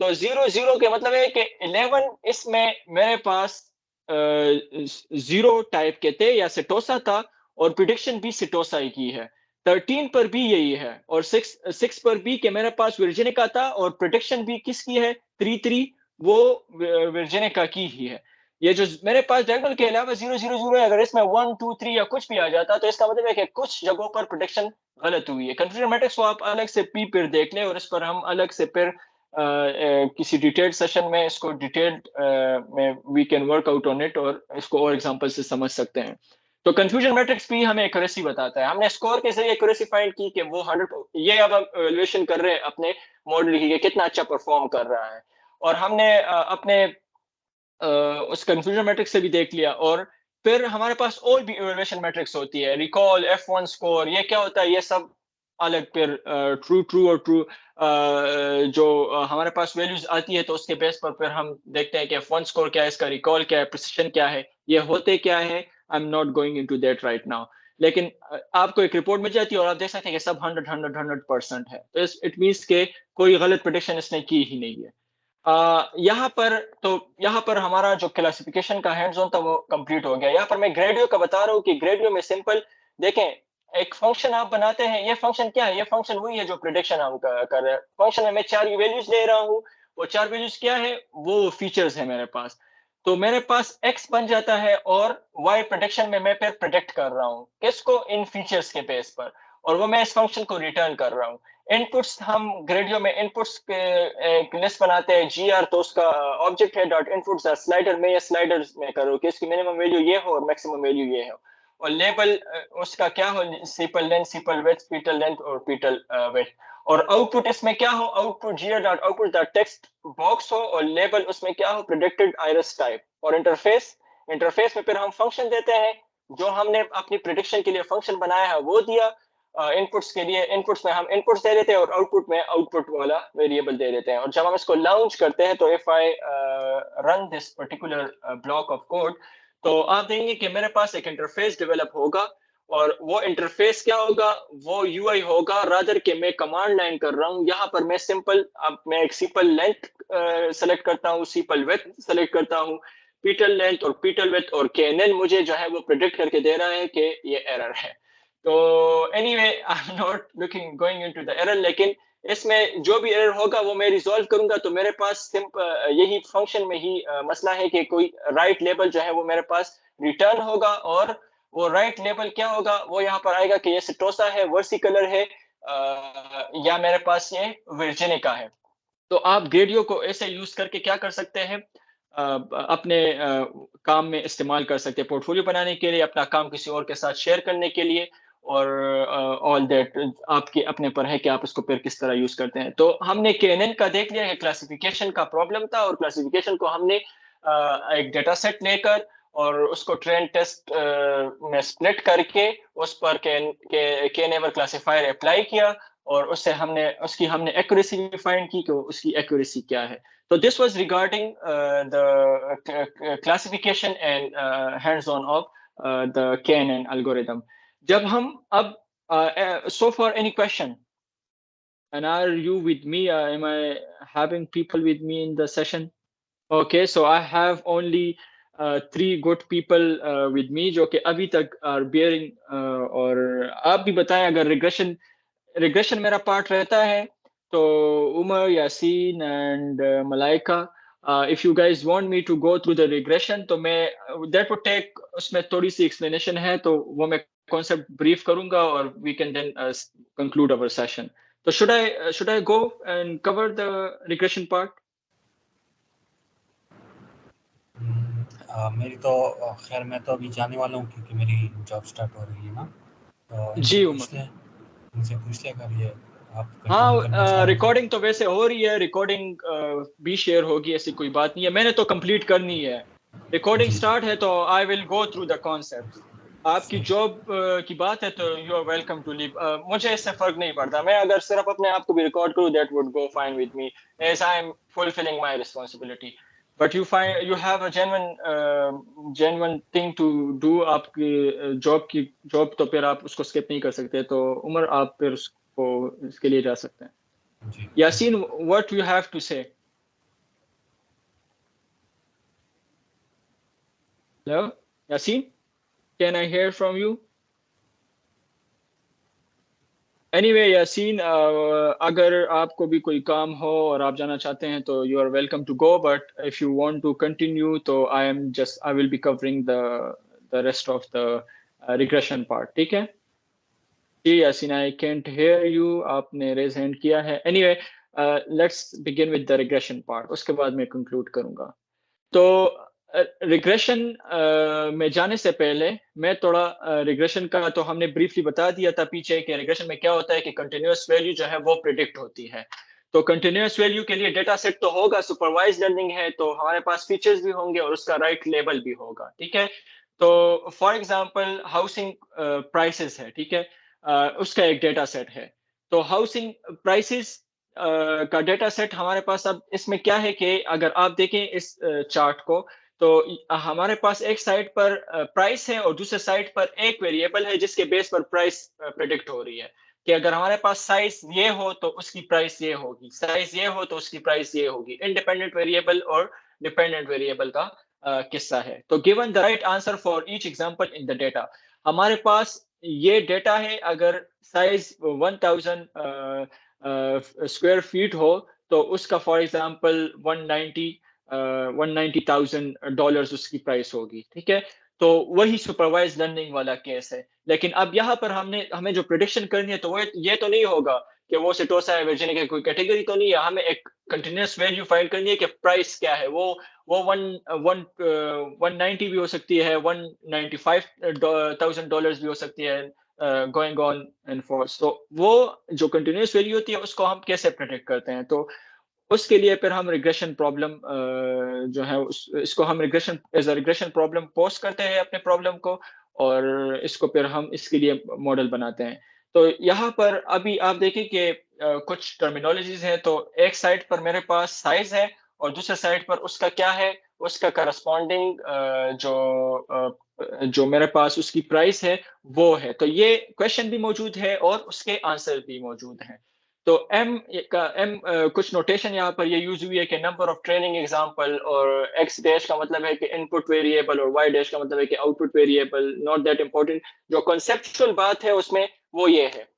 तो 0 0 के मतलब है कि 11 इसमें मेरे पास 0 टाइप के थे या सेटोसा था और प्रिडिक्शन भी सेटोसा ही की है। 13 पर भी यही है और 6 पर भी कि मेरे पास वर्जिनिका था और प्रिडिक्शन भी किसकी है 3 3 वो वर्जिनिका की ही है। ये जो मेरे पास डायगोनल के अलावा 0 0 0 है, अगर इसमें 1 2 3 या कुछ भी आ जाता तो इसका मतलब है कि कुछ जगहों पर प्रिडिक्शन गलत हुई है। कंफ्यूजन मैट्रिक्स को आप अलग से पी पर देख लें और इस पर हम अलग से फिर किसी डिटेल्ड सेशन में इसको डिटेल्ड में we can work out on it और इसको और एग्जांपल से समझ सकते हैं। तो कंफ्यूजन मैट्रिक्स भी हमें एक्यूरेसी बताता है। हमने स्कोर के जरिए एक्यूरेसी फाइंड की कि वो 100, ये अब हम एवल्यूएशन कर रहे हैं अपने मॉडल की कितना अच्छा परफॉर्म कर रहा है, और हमने अपने उस कंफ्यूजन मैट्रिक्स से भी देख लिया। और फिर हमारे पास और भी इवैल्यूएशन मैट्रिक्स होती है, रिकॉल, F1 स्कोर, ये क्या होता है, ये सब अलग फिर ट्रू ट्रू और ट्रू जो हमारे पास वैल्यूज आती है तो उसके बेस पर फिर हम देखते हैं कि F1 स्कोर क्या है, इसका रिकॉल क्या है, प्रिसिशन क्या है, ये होते क्या है। I am not going into that right now, लेकिन आपको एक रिपोर्ट मिल जाती है और आप देख सकते हैं कि सब 100% है, तो इट मीन्स के कोई गलत प्रेडिक्शन इसने की ही नहीं है। यहाँ पर हमारा जो क्लासिफिकेशन का हैंड्स ऑन था वो कंप्लीट हो गया। यहाँ पर मैं ग्रेडियो का बता रहा हूँ कि ग्रेडियो में सिंपल देखें, एक फंक्शन आप बनाते हैं, ये फंक्शन क्या है, ये फंक्शन वही है जो प्रिडिक्शन हम कर रहे हैं। फंक्शन में मैं 4 वैल्यूज ले रहा हूँ, वो 4 वैल्यूज क्या है, वो फीचर्स है मेरे पास। तो मेरे पास x बन जाता है और y प्रिडिक्शन में मैं फिर प्रिडिक्ट कर रहा हूँ किसको, इन फीचर्स के बेस पर, और वो मैं इस फंक्शन को रिटर्न कर रहा हूँ। इनपुट्स, हम ग्रेडियो में इनपुट्स के एक लिस्ट बनाते हैं gr, तो उसका ऑब्जेक्ट है डॉट इनपुट्स स्लाइडर में, या स्लाइडर में करो कि इसकी मिनिमम वैल्यू ये हो और मैक्सिमम वैल्यू ये हो, और लेबल उसका क्या हो, सीपल लेंथ, सीपल विड्थ, पीटल लेंथ और पीटल विड्थ, और आउटपुट इसमें क्या हो, output gr dot output dot text box हो, और लेबल उसमें क्या हो, प्रेडिक्टेड आइरिस टाइप, और इंटरफेस में फिर हम फंक्शन देते हैं जो हमने अपनी प्रिडिक्शन के लिए फंक्शन बनाया है वो दिया। इनपुट्स के लिए इनपुट्स में हम इनपुट्स दे देते हैं और आउटपुट में आउटपुट वाला वेरिएबल दे देते हैं, और जब हम इसको लॉन्च करते हैं तो if I run this particular block of code, तो आप देखेंगे कि मेरे पास एक इंटरफेस डेवलप होगा, और वो इंटरफेस क्या होगा, वो यूआई होगा, रादर के मैं कमांड लाइन कर रहा हूँ। यहाँ पर मैं सिंपल, अब मैं एक सीपल लेंथ सेलेक्ट करता हूँ, सीपल विड्थ सेलेक्ट करता हूँ, पीटल लेंथ और पीटल विड्थ, और KNN मुझे जो है वो प्रेडिक्ट करके दे रहा है कि ये एरर है। तो anyway I am not looking going into the error, लेकिन इसमें जो भी एरर होगा वो मैं रिजॉल्व करूंगा। तो मेरे पास यही फंक्शन में ही मसला है कि कोई राइट लेबल जो है वो मेरे पास रिटर्न होगा, और वो राइट लेबल क्या होगा, वो यहाँ पर आएगा कि ये सेटोसा है, वर्सिकलर है, या मेरे पास ये वर्जिनिका है। तो आप ग्रेडियो को ऐसे यूज करके क्या कर सकते हैं, अपने काम में इस्तेमाल कर सकते हैं, पोर्टफोलियो बनाने के लिए, अपना काम किसी और के साथ शेयर करने के लिए, और ऑल दैट आपके अपने पर है कि आप इसको फिर किस तरह यूज करते हैं। तो हमने KNN का देख लिया है, क्लासिफिकेशन का प्रॉब्लम था, और क्लासिफिकेशन को हमने एक डेटा सेट लेकर और उसको ट्रेन टेस्ट में स्प्लिट करके उस पर K-नेबर क्लासिफायर अप्लाई किया, और उससे हमने एक्यूरेसी भी फाइंड की कि उसकी एक्यूरेसी क्या है। So this was regarding the classification and hands-on of the KNN algorithm. जब हम अब so far any question? And are you with me? Am I having people with me in the session? Okay, so I have only 3 good people with me जो कि अभी तक are bearing और आप भी बताएं अगर regression मेरा part रहता है तो Umar, Yasin and Malaika, if you guys want me to go through the regression तो मैं that would take, उसमें थोड़ी सी explanation है तो वो मैं concept brief करूंगा और we can then conclude our session. So should I go and cover the regression part? मेरी तो खैर मैं तो अभी जाने वाला हूँ क्योंकि मेरी जॉब स्टार्ट हो रही है ना, तो जी उमर, इनसे पूछ लिया करिए आप। हाँ, रिकॉर्डिंग तो वैसे हो रही है, रिकॉर्डिंग भी शेयर होगी, ऐसी कोई बात नहीं है, मैंने तो कंप्लीट करनी है। रिकॉर्डिंग स्टार्ट है तो I will go through the concept. आपकी जॉब की बात है तो you are welcome to leave. मुझे इससे फर्क नहीं पड़ता, मैं अगर सिर्फ अपने आप को भी रिकॉर्ड करूँ that would go fine with me as I am fulfilling my responsibility. but you have a genuine thing to do, आपकी जॉब तो फिर आप उसको skip नहीं कर सकते, तो उमर आप फिर उसको इसके लिए जा सकते हैं। जी Yasin, what you have to say? Hello, Yasin, can I hear from you? Anyway, Yasin, अगर आपको भी कोई काम हो और आप जाना चाहते हैं तो you are welcome to go, but if you want to continue, तो I will be covering the rest of the regression part, ठीक है? जी Yasin, I can't hear you, आपने raise hand किया है। Anyway, let's begin with the regression part, उसके बाद मैं conclude करूँगा। तो रिग्रेशन में जाने से पहले मैं थोड़ा रिग्रेशन का तो हमने ब्रीफली बता दिया था पीछे कि रिग्रेशन में क्या होता है कि कंटिन्यूअस वैल्यू जो है वो प्रिडिक्ट होती है। तो कंटिन्यूअस वैल्यू के लिए डेटा सेट तो होगा, सुपरवाइज लर्निंग है तो हमारे पास फीचर्स भी होंगे और उसका राइट लेबल भी होगा, ठीक है। तो फॉर एग्जांपल हाउसिंग प्राइसेस है, ठीक है, उसका एक डेटा सेट है। तो हाउसिंग प्राइसेस का डेटा सेट हमारे पास अब इसमें क्या है कि अगर आप देखें इस चार्ट को, तो हमारे पास एक साइड पर प्राइस है और दूसरे साइड पर एक वेरिएबल है जिसके बेस पर प्राइस प्रेडिक्ट हो रही है कि अगर हमारे पास साइज ये हो तो उसकी प्राइस ये होगी, साइज ये हो तो उसकी प्राइस ये होगी। इंडिपेंडेंट वेरिएबल और डिपेंडेंट वेरिएबल का किस्सा है। तो given the right answer for each example in the data, हमारे पास ये डेटा है, अगर साइज 1000 स्क्वायर फीट हो तो उसका फॉर एग्जांपल 190,000 उसकी प्राइस होगी, ठीक है। तो वही सुपरवाइज लर्निंग वाला केस है। लेकिन अब यहाँ पर हमें जो प्रिडिक्शन करनी है तो वो ये तो नहीं होगा कि वो सेटोसा है वर्जिनिया की कोई कैटेगरी तो नहीं है, हमें एक कंटिन्यूअस वैल्यू फाइंड करनी है कि प्राइस क्या है। वो 190 भी हो सकती है, $195,000 भी हो सकती है, गोइंग ऑन एंड फॉर्स। तो वो जो कंटिन्यूअस वैल्यू होती है उसको हम कैसे प्रेडिक्ट करते हैं, तो उसके लिए फिर हम रिग्रेशन प्रॉब्लम जो है इसको हम रिग्रेशन प्रॉब्लम पोस्ट करते हैं अपने प्रॉब्लम को, और इसको फिर हम इसके लिए मॉडल बनाते हैं। तो यहाँ पर अभी आप देखें कि कुछ टर्मिनोलॉजीज हैं। तो एक साइड पर मेरे पास साइज है और दूसरे साइड पर उसका क्या है, उसका करस्पॉन्डिंग जो मेरे पास उसकी प्राइस है वो है। तो ये क्वेश्चन भी मौजूद है और उसके आंसर भी मौजूद हैं। तो m कुछ नोटेशन यहाँ पर ये यूज हुई है कि नंबर ऑफ ट्रेनिंग एग्जांपल, और x डैश का मतलब है कि इनपुट वेरिएबल और y डैश का मतलब है कि output variable. Not that important, जो कॉन्सेप्चुअल बात है उसमें वो ये है।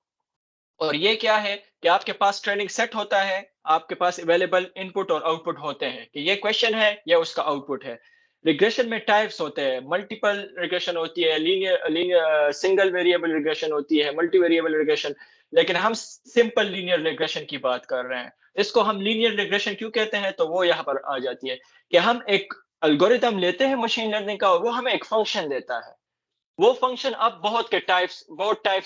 और ये क्या है कि आपके पास ट्रेनिंग सेट होता है, आपके पास अवेलेबल इनपुट और आउटपुट होते हैं कि ये क्वेश्चन है, ये उसका आउटपुट है। रिग्रेशन में टाइप्स होते हैं, मल्टीपल रिग्रेशन होती है, लीनियर सिंगल वेरिएबल रिग्रेशन होती है, मल्टी वेरिएबल रिग्रेशन। लेकिन हम सिंपल लीनियर रिग्रेशन की बात कर रहे हैं। इसको हम लीनियर रिग्रेशन क्यों कहते हैं, तो वो यहाँ पर आ जाती है कि हम एक एल्गोरिथम लेते हैं मशीन लर्निंग का और वो हमें एक फंक्शन देता है। वो फंक्शन अब बहुत टाइप्स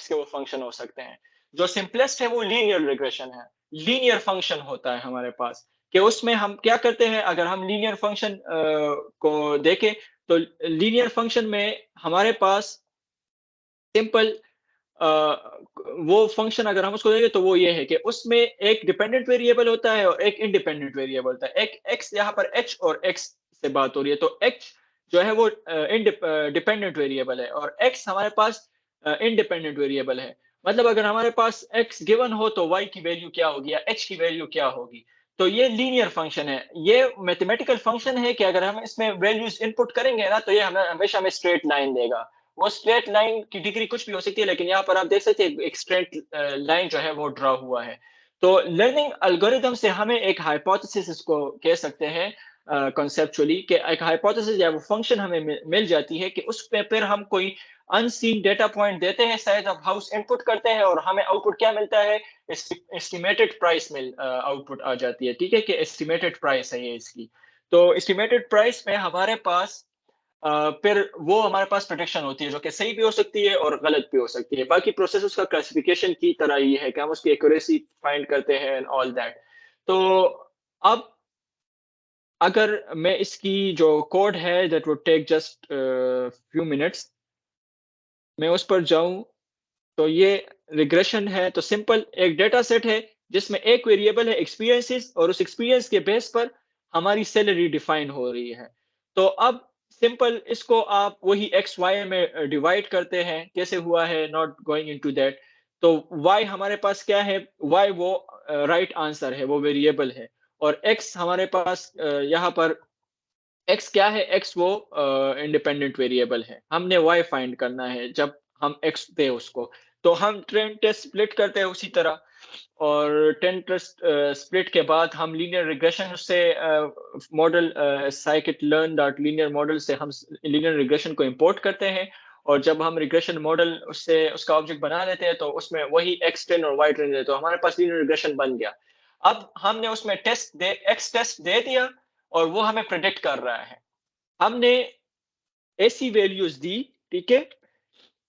के वो फंक्शन हो सकते हैं। जो सिंपलेस्ट है वो लीनियर रिग्रेशन है। लीनियर फंक्शन होता है हमारे पास कि उसमें हम क्या करते हैं, अगर हम लीनियर फंक्शन को देखें तो लीनियर फंक्शन में हमारे पास सिंपल वो फंक्शन अगर हम उसको देखें तो वो ये है कि उसमें एक डिपेंडेंट वेरिएबल होता है और एक इंडिपेंडेंट वेरिएबल होता है। एक एक्स, यहाँ पर एच और एक्स से बात हो रही है, तो एच जो है वो डिपेंडेंट वेरिएबल है और एक्स हमारे पास इंडिपेंडेंट वेरिएबल है। मतलब अगर हमारे पास एक्स गिवन हो तो वाई की वैल्यू क्या होगी या एच की वैल्यू क्या होगी। तो ये लीनियर फंक्शन है, ये मैथमेटिकल फंक्शन है कि अगर हम इसमें वैल्यूज इनपुट करेंगे ना तो ये हमें हमेशा हमें स्ट्रेट लाइन देगा। वो स्ट्रेट लाइन की डिग्री कुछ भी हो सकती है, लेकिन यहाँ पर आप देख सकते हैं एक स्ट्रेट लाइन जो है वो ड्रॉ हुआ है। तो लर्निंग एल्गोरिथम से हमें एक हाइपोथेसिस इसको कह सकते हैं कॉन्सेप्चुअली, कि एक हाइपोथेसिस या वो फंक्शन हमें मिल जाती है कि उस पे फिर हम कोई अनसीन डेटा पॉइंट देते हैं, साइज ऑफ हाउस इनपुट करते हैं और हमें आउटपुट क्या मिलता है, एस्टिमेटेड प्राइस आउटपुट आ जाती है, ठीक है, कि एस्टिमेटेड प्राइस है ये इसकी। तो एस्टिमेटेड प्राइस में हमारे पास फिर वो हमारे पास प्रेडिक्शन होती है जो कि सही भी हो सकती है और गलत भी हो सकती है। बाकी प्रोसेस उसका क्लासिफिकेशन की तरह ही है कि हम उसकी एक्यूरेसी फाइंड करते हैं एंड ऑल दैट। तो अब अगर मैं इसकी जो कोड है that would take just few minutes, मैं उस पर जाऊं तो ये रिग्रेशन है। तो सिंपल एक डेटा सेट है जिसमें एक वेरिएबल है एक्सपीरियंसेस, और उस एक्सपीरियंस के बेस पर हमारी सैलरी डिफाइन हो रही है। तो अब सिंपल इसको आप वही एक्स वाई में डिवाइड करते हैं, कैसे हुआ है, नॉट गोइंग इनटू दैट। तो वाई हमारे पास क्या है, वाई वो राइट आंसर है, वो वेरिएबल है, और एक्स हमारे पास यहाँ पर एक्स क्या है, एक्स वो इंडिपेंडेंट वेरिएबल है। हमने वाई फाइंड करना है जब हम एक्स दे उसको। तो हम ट्रेंड टेस्ट स्प्लिट करते हैं उसी तरह, और ट्रेंड टेस्ट स्प्लिट के बाद हम लीनियर रिग्रेशन से model scikit learn dot linear model से हम लीनियर रिग्रेशन को इंपोर्ट करते हैं, और जब हम रिग्रेशन मॉडल उससे उसका ऑब्जेक्ट बना लेते हैं तो उसमें वही एक्स ट्रेंड और वाई ट्रेंड दे, तो हमारे पास लीनियर रिग्रेशन बन गया। अब हमने उसमें एक्स टेस्ट दे दिया और वो हमें प्रेडिक्ट कर रहा है। हमने ऐसी वैल्यूज दी, ठीक है,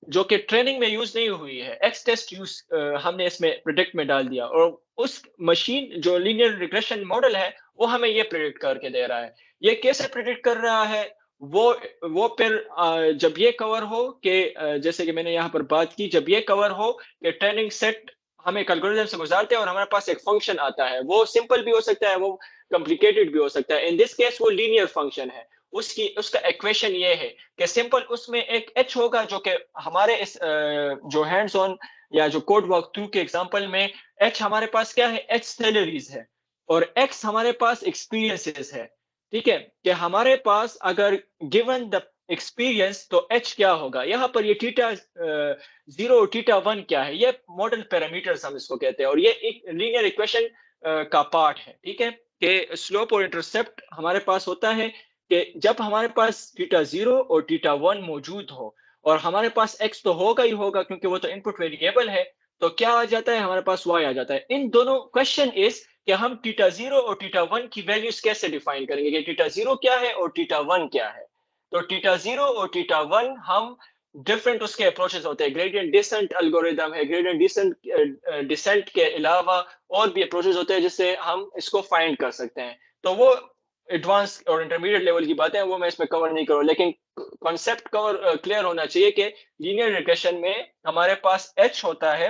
जो कि ट्रेनिंग में यूज नहीं हुई है, एक्स टेस्ट यूज हमने इसमें प्रेडिक्ट में डाल दिया, और उस मशीन जो लीनियर रिग्रेशन मॉडल है वो हमें ये प्रेडिक्ट करके दे रहा है। ये कैसे प्रेडिक्ट कर रहा है, वो फिर जब ये कवर हो कि जैसे कि मैंने यहाँ पर बात की, जब ये कवर हो कि ट्रेनिंग सेट हम एक एल्गोरिथम से गुजारते हैं और हमारे पास एक फंक्शन आता है, वो सिंपल भी हो सकता है, वो कॉम्प्लिकेटेड भी हो सकता है। इन दिस केस वो लीनियर फंक्शन है, उसका इक्वेशन ये है कि सिंपल उसमें एक एच होगा, जो कि हमारे इस जो हैंड्स ऑन या जो कोड वॉक थ्रू के एग्जांपल में एच हमारे पास क्या है, एच सैलरीज है, और एक्स हमारे पास एक्सपीरियंसेस है। ठीक है, कि हमारे पास अगर गिवन द एक्सपीरियंस तो एच क्या होगा, यहाँ पर ये थीटा 0 थीटा 1 क्या है, ये मॉडल पैरामीटर्स हम इसको कहते हैं, और ये एक लीनियर इक्वेशन का पार्ट है। ठीक है, कि स्लोप और इंटरसेप्ट हमारे पास होता है कि जब हमारे पास थीटा 0 और थीटा 1 मौजूद हो, और हमारे पास x तो होगा ही होगा क्योंकि वो तो इनपुट वेरिएबल है, तो क्या आ जाता है, हमारे पास y आ जाता है। इन दोनों क्वेश्चन इज कि हम थीटा 0 और थीटा 1 की वैल्यूज कैसे डिफाइन करेंगे, कि थीटा 0 क्या है और थीटा 1 क्या है। तो थीटा 0 और थीटा 1 हम डिफरेंट उसके अप्रोचेस होते हैं, ग्रेडियंट डिसेंट एल्गोरिदम है, ग्रेडियंट डिसेंट के अलावा और भी अप्रोचेस होते हैं जिससे हम इसको फाइंड कर सकते हैं। तो वो एडवांस और इंटरमीडिएट लेवल की बातें हैं, वो मैं इसमें कवर नहीं करूँ, लेकिन कॉन्सेप्ट कवर क्लियर होना चाहिए कि लीनियर रिग्रेशन में हमारे पास एच होता है,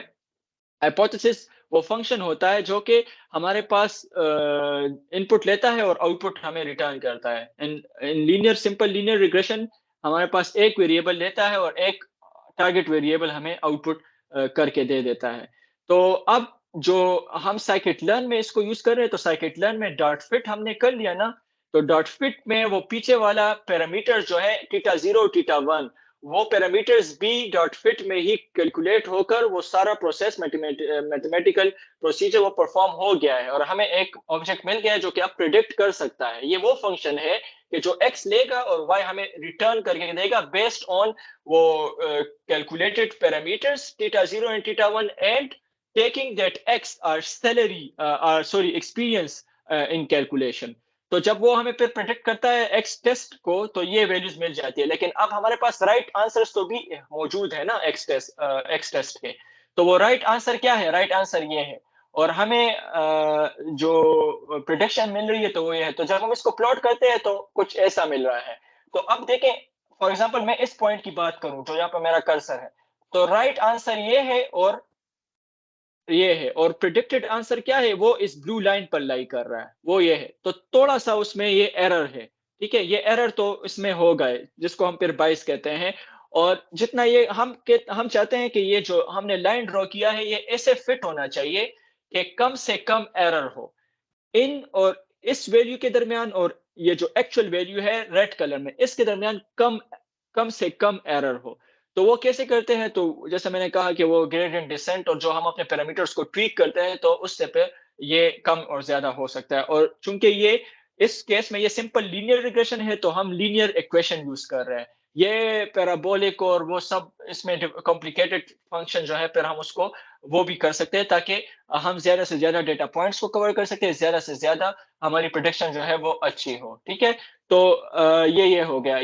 हाइपोथेसिस वो फंक्शन होता है जो कि हमारे पास इनपुट लेता है और आउटपुट हमें रिटर्न करता है। In linear simple linear regression हमारे पास एक वेरिएबल लेता है और एक टारगेट वेरिएबल हमें आउटपुट करके दे देता है। तो अब जो हम साइकिट लर्न में इसको यूज कर रहे हैं, तो साइकिट लर्न में डॉट फिट हमने कर लिया ना, तो डॉट फिट में वो पीछे वाला पैरामीटर जो है थीटा 0 थीटा 1, वो पैरामीटर्स बी डॉट फिट में ही कैलकुलेट होकर वो सारा प्रोसेस मैथमेटिकल प्रोसीजर वो परफॉर्म हो गया है, और हमें एक ऑब्जेक्ट मिल गया है जो कि आप प्रिडिक्ट कर सकता है। ये वो फंक्शन है कि जो x लेगा और y हमें रिटर्न करके देगा बेस्ड ऑन वो calculated parameters theta 0 and theta 1 and taking that x are salary experience in calculation. तो जब वो हमें फिर प्रेडिक्ट करता है एक्स टेस्ट को, तो ये वैल्यूज मिल जाती है। लेकिन अब हमारे पास राइट आंसर्स तो भी मौजूद है ना एक्स टेस्ट के, तो वो राइट आंसर क्या है, राइट आंसर ये है, और हमें जो प्रिडिक्शन मिल रही है तो वो ये है। तो जब हम इसको प्लॉट करते हैं तो कुछ ऐसा मिल रहा है। तो अब देखें, फॉर एग्जाम्पल मैं इस पॉइंट की बात करूं जो यहाँ पर मेरा कर्सर है, तो राइट आंसर ये है और ये है, और प्रिडिक्टेड आंसर क्या है, वो इस ब्लू लाइन पर लाई कर रहा है, वो ये है। तो थोड़ा सा उसमें ये एरर है, ठीक है, ये एरर तो इसमें हो गए जिसको हम फिर बाइस कहते हैं। और जितना ये हम चाहते हैं कि ये जो हमने लाइन ड्रॉ किया है ये ऐसे फिट होना चाहिए कि कम से कम एरर हो इन और इस वैल्यू के दरमियान, और ये जो एक्चुअल वैल्यू है रेड कलर में, इसके दरमियान कम से कम एरर हो। तो वो कैसे करते हैं, तो जैसे मैंने कहा कि वो ग्रेडियंट डिसेंट, और जो हम अपने पैरामीटर्स को ट्वीक करते हैं तो उससे पे ये कम और ज्यादा हो सकता है। और चूंकि ये इस केस में ये सिंपल लीनियर रिग्रेशन है, तो हम लीनियर इक्वेशन यूज कर रहे हैं। ये पैराबोलिक और वो सब इसमें कॉम्प्लिकेटेड फंक्शन जो है, फिर हम उसको वो भी कर सकते हैं ताकि हम ज्यादा से ज्यादा डेटा पॉइंट्स को कवर कर सकते हैं, ज्यादा से ज्यादा हमारी प्रेडिक्शन जो है वो अच्छी हो। ठीक है, तो ये हो गया।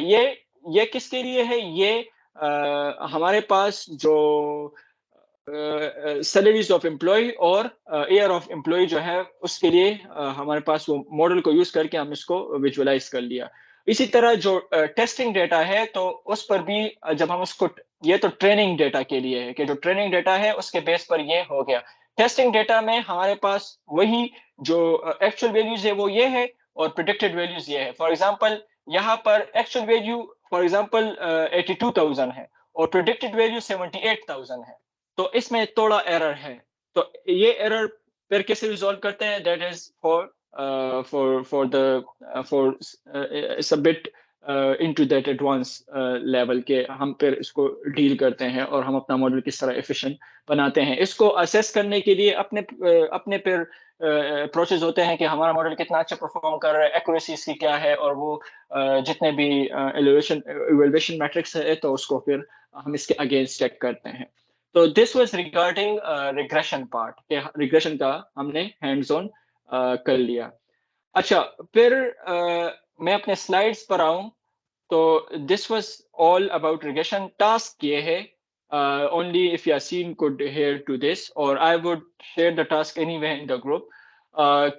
ये किसके लिए है, ये हमारे पास जो सैलरीज ऑफ एम्प्लॉय और ईयर ऑफ एम्प्लॉय जो है उसके लिए हमारे पास वो मॉडल को यूज करके हम इसको विजुअलाइज कर लिया। इसी तरह जो टेस्टिंग डेटा है, तो उस पर भी जब हम उसको, ये तो ट्रेनिंग डेटा के लिए है कि जो ट्रेनिंग डेटा है उसके बेस पर ये हो गया। टेस्टिंग डेटा में हमारे पास वही जो एक्चुअल वैल्यूज है वो ये है, और प्रिडिक्टेड वैल्यूज ये है। फॉर एग्जांपल यहाँ पर एक्चुअल वैल्यू फॉर एग्जांपल 82,000 है और प्रिडिक्टेड वैल्यू 78,000 है, तो इसमें थोड़ा एरर है। तो ये एरर फिर कैसे रिजॉल्व करते हैं, that is for it's a bit into that advance level के हम फिर इसको डील करते हैं और हम अपना मॉडल किस तरह एफिशिएंट बनाते हैं। इसको असेस करने के लिए अपने फिर अप्रोचेस होते हैं कि हमारा मॉडल कितना अच्छा परफॉर्म कर रहा है, एक्यूरेसी इसकी क्या है, और वो जितने भी इवैल्यूएशन मैट्रिक्स है तो उसको फिर हम इसके अगेंस्ट चेक करते हैं। तो this was regarding regression part के, रिग्रेशन का हमने हैंड्स ऑन कर लिया। अच्छा, फिर मैं अपने स्लाइड्स पर आऊं तो this was all about regression. Task ये है, only if Yasin could hear to this, or I would share the task anyway in the group,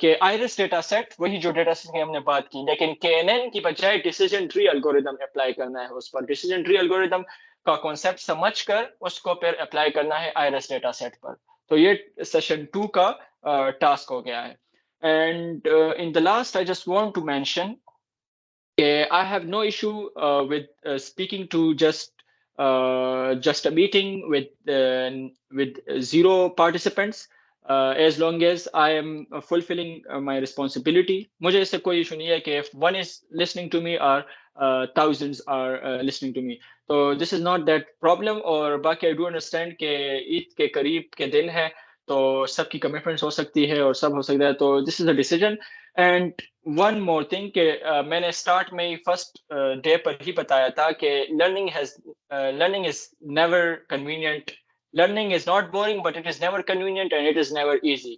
कि iris डेटा सेट वही जो डेटा सेट की हमने बात की, लेकिन KNN की बजाय डिसीजन ट्री एल्गोरिदम अप्लाई करना है उस पर। डिसीजन ट्री एल्गोरिदम का कॉन्सेप्ट समझकर उसको फिर अप्लाई करना है iris डेटा सेट पर। तो ये सेशन 2 का टास्क हो गया है। And in the last, I just want to mention, I have no issue with speaking to just a meeting with 0 participants, as long as I am fulfilling my responsibility. मुझे इससे कोई issue नहीं है कि if one is listening to me or thousands are listening to me. तो this is not that problem. और बाकी I do understand कि ईद के करीब के दिन है तो सबकी कमिटमेंट्स हो सकती है और सब हो सकता है, तो this is a decision. And one more thing कि मैंने स्टार्ट में फर्स्ट डे पर ही बताया था कि learning is never convenient, learning is not boring but it is never convenient and it is never easy,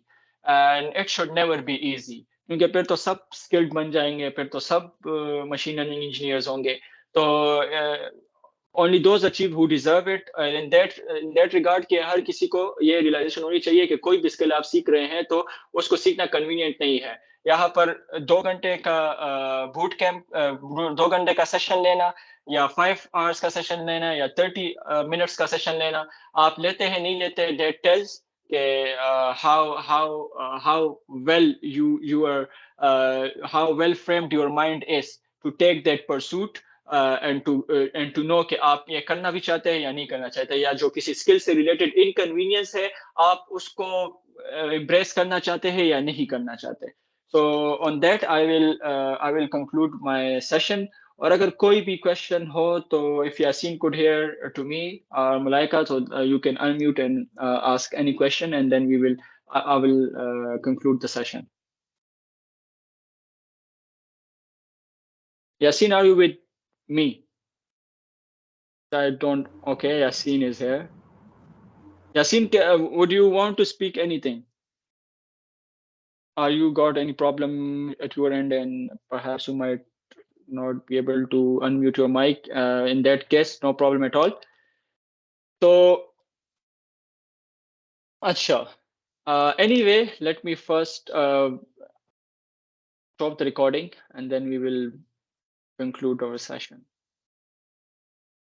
and it should never be easy, क्योंकि फिर तो सब स्किल्ड बन जाएंगे, फिर तो सब मशीन लर्निंग इंजीनियर्स होंगे। तो only those achieve who deserve it. In that regard कि हर किसी को ये रियलाइजेशन होनी चाहिए कि कोई भी स्किल आप सीख रहे हैं तो उसको सीखना कन्वीनियंट नहीं है। यहाँ पर 2 घंटे का बूट कैंप, 2 घंटे का सेशन लेना या 5 आवर्स का सेशन लेना या 30 मिनट्स का सेशन लेना, आप लेते हैं नहीं लेते, that tells कि how well you are how well framed your mind is to take that pursuit, and to know कि आप ये करना भी चाहते हैं या नहीं करना चाहते, या जो किसी स्किल से रिलेटेड इनकन्वीनियंस है आप उसको एम्ब्रेस करना चाहते हैं या नहीं करना चाहते। So on that I will conclude my session. और अगर कोई भी क्वेश्चन हो तो if Yasin could hear to me or Malaika, so you can unmute and ask any question, and then I will conclude the session. Yasin, are you with me? I don't. Okay, Yasin is here. Yasin, would you want to speak anything? Are you got any problem at your end, and perhaps you might not be able to unmute your mic? In that case, no problem at all. So, acha. Anyway, let me first stop the recording, and then we will conclude our session.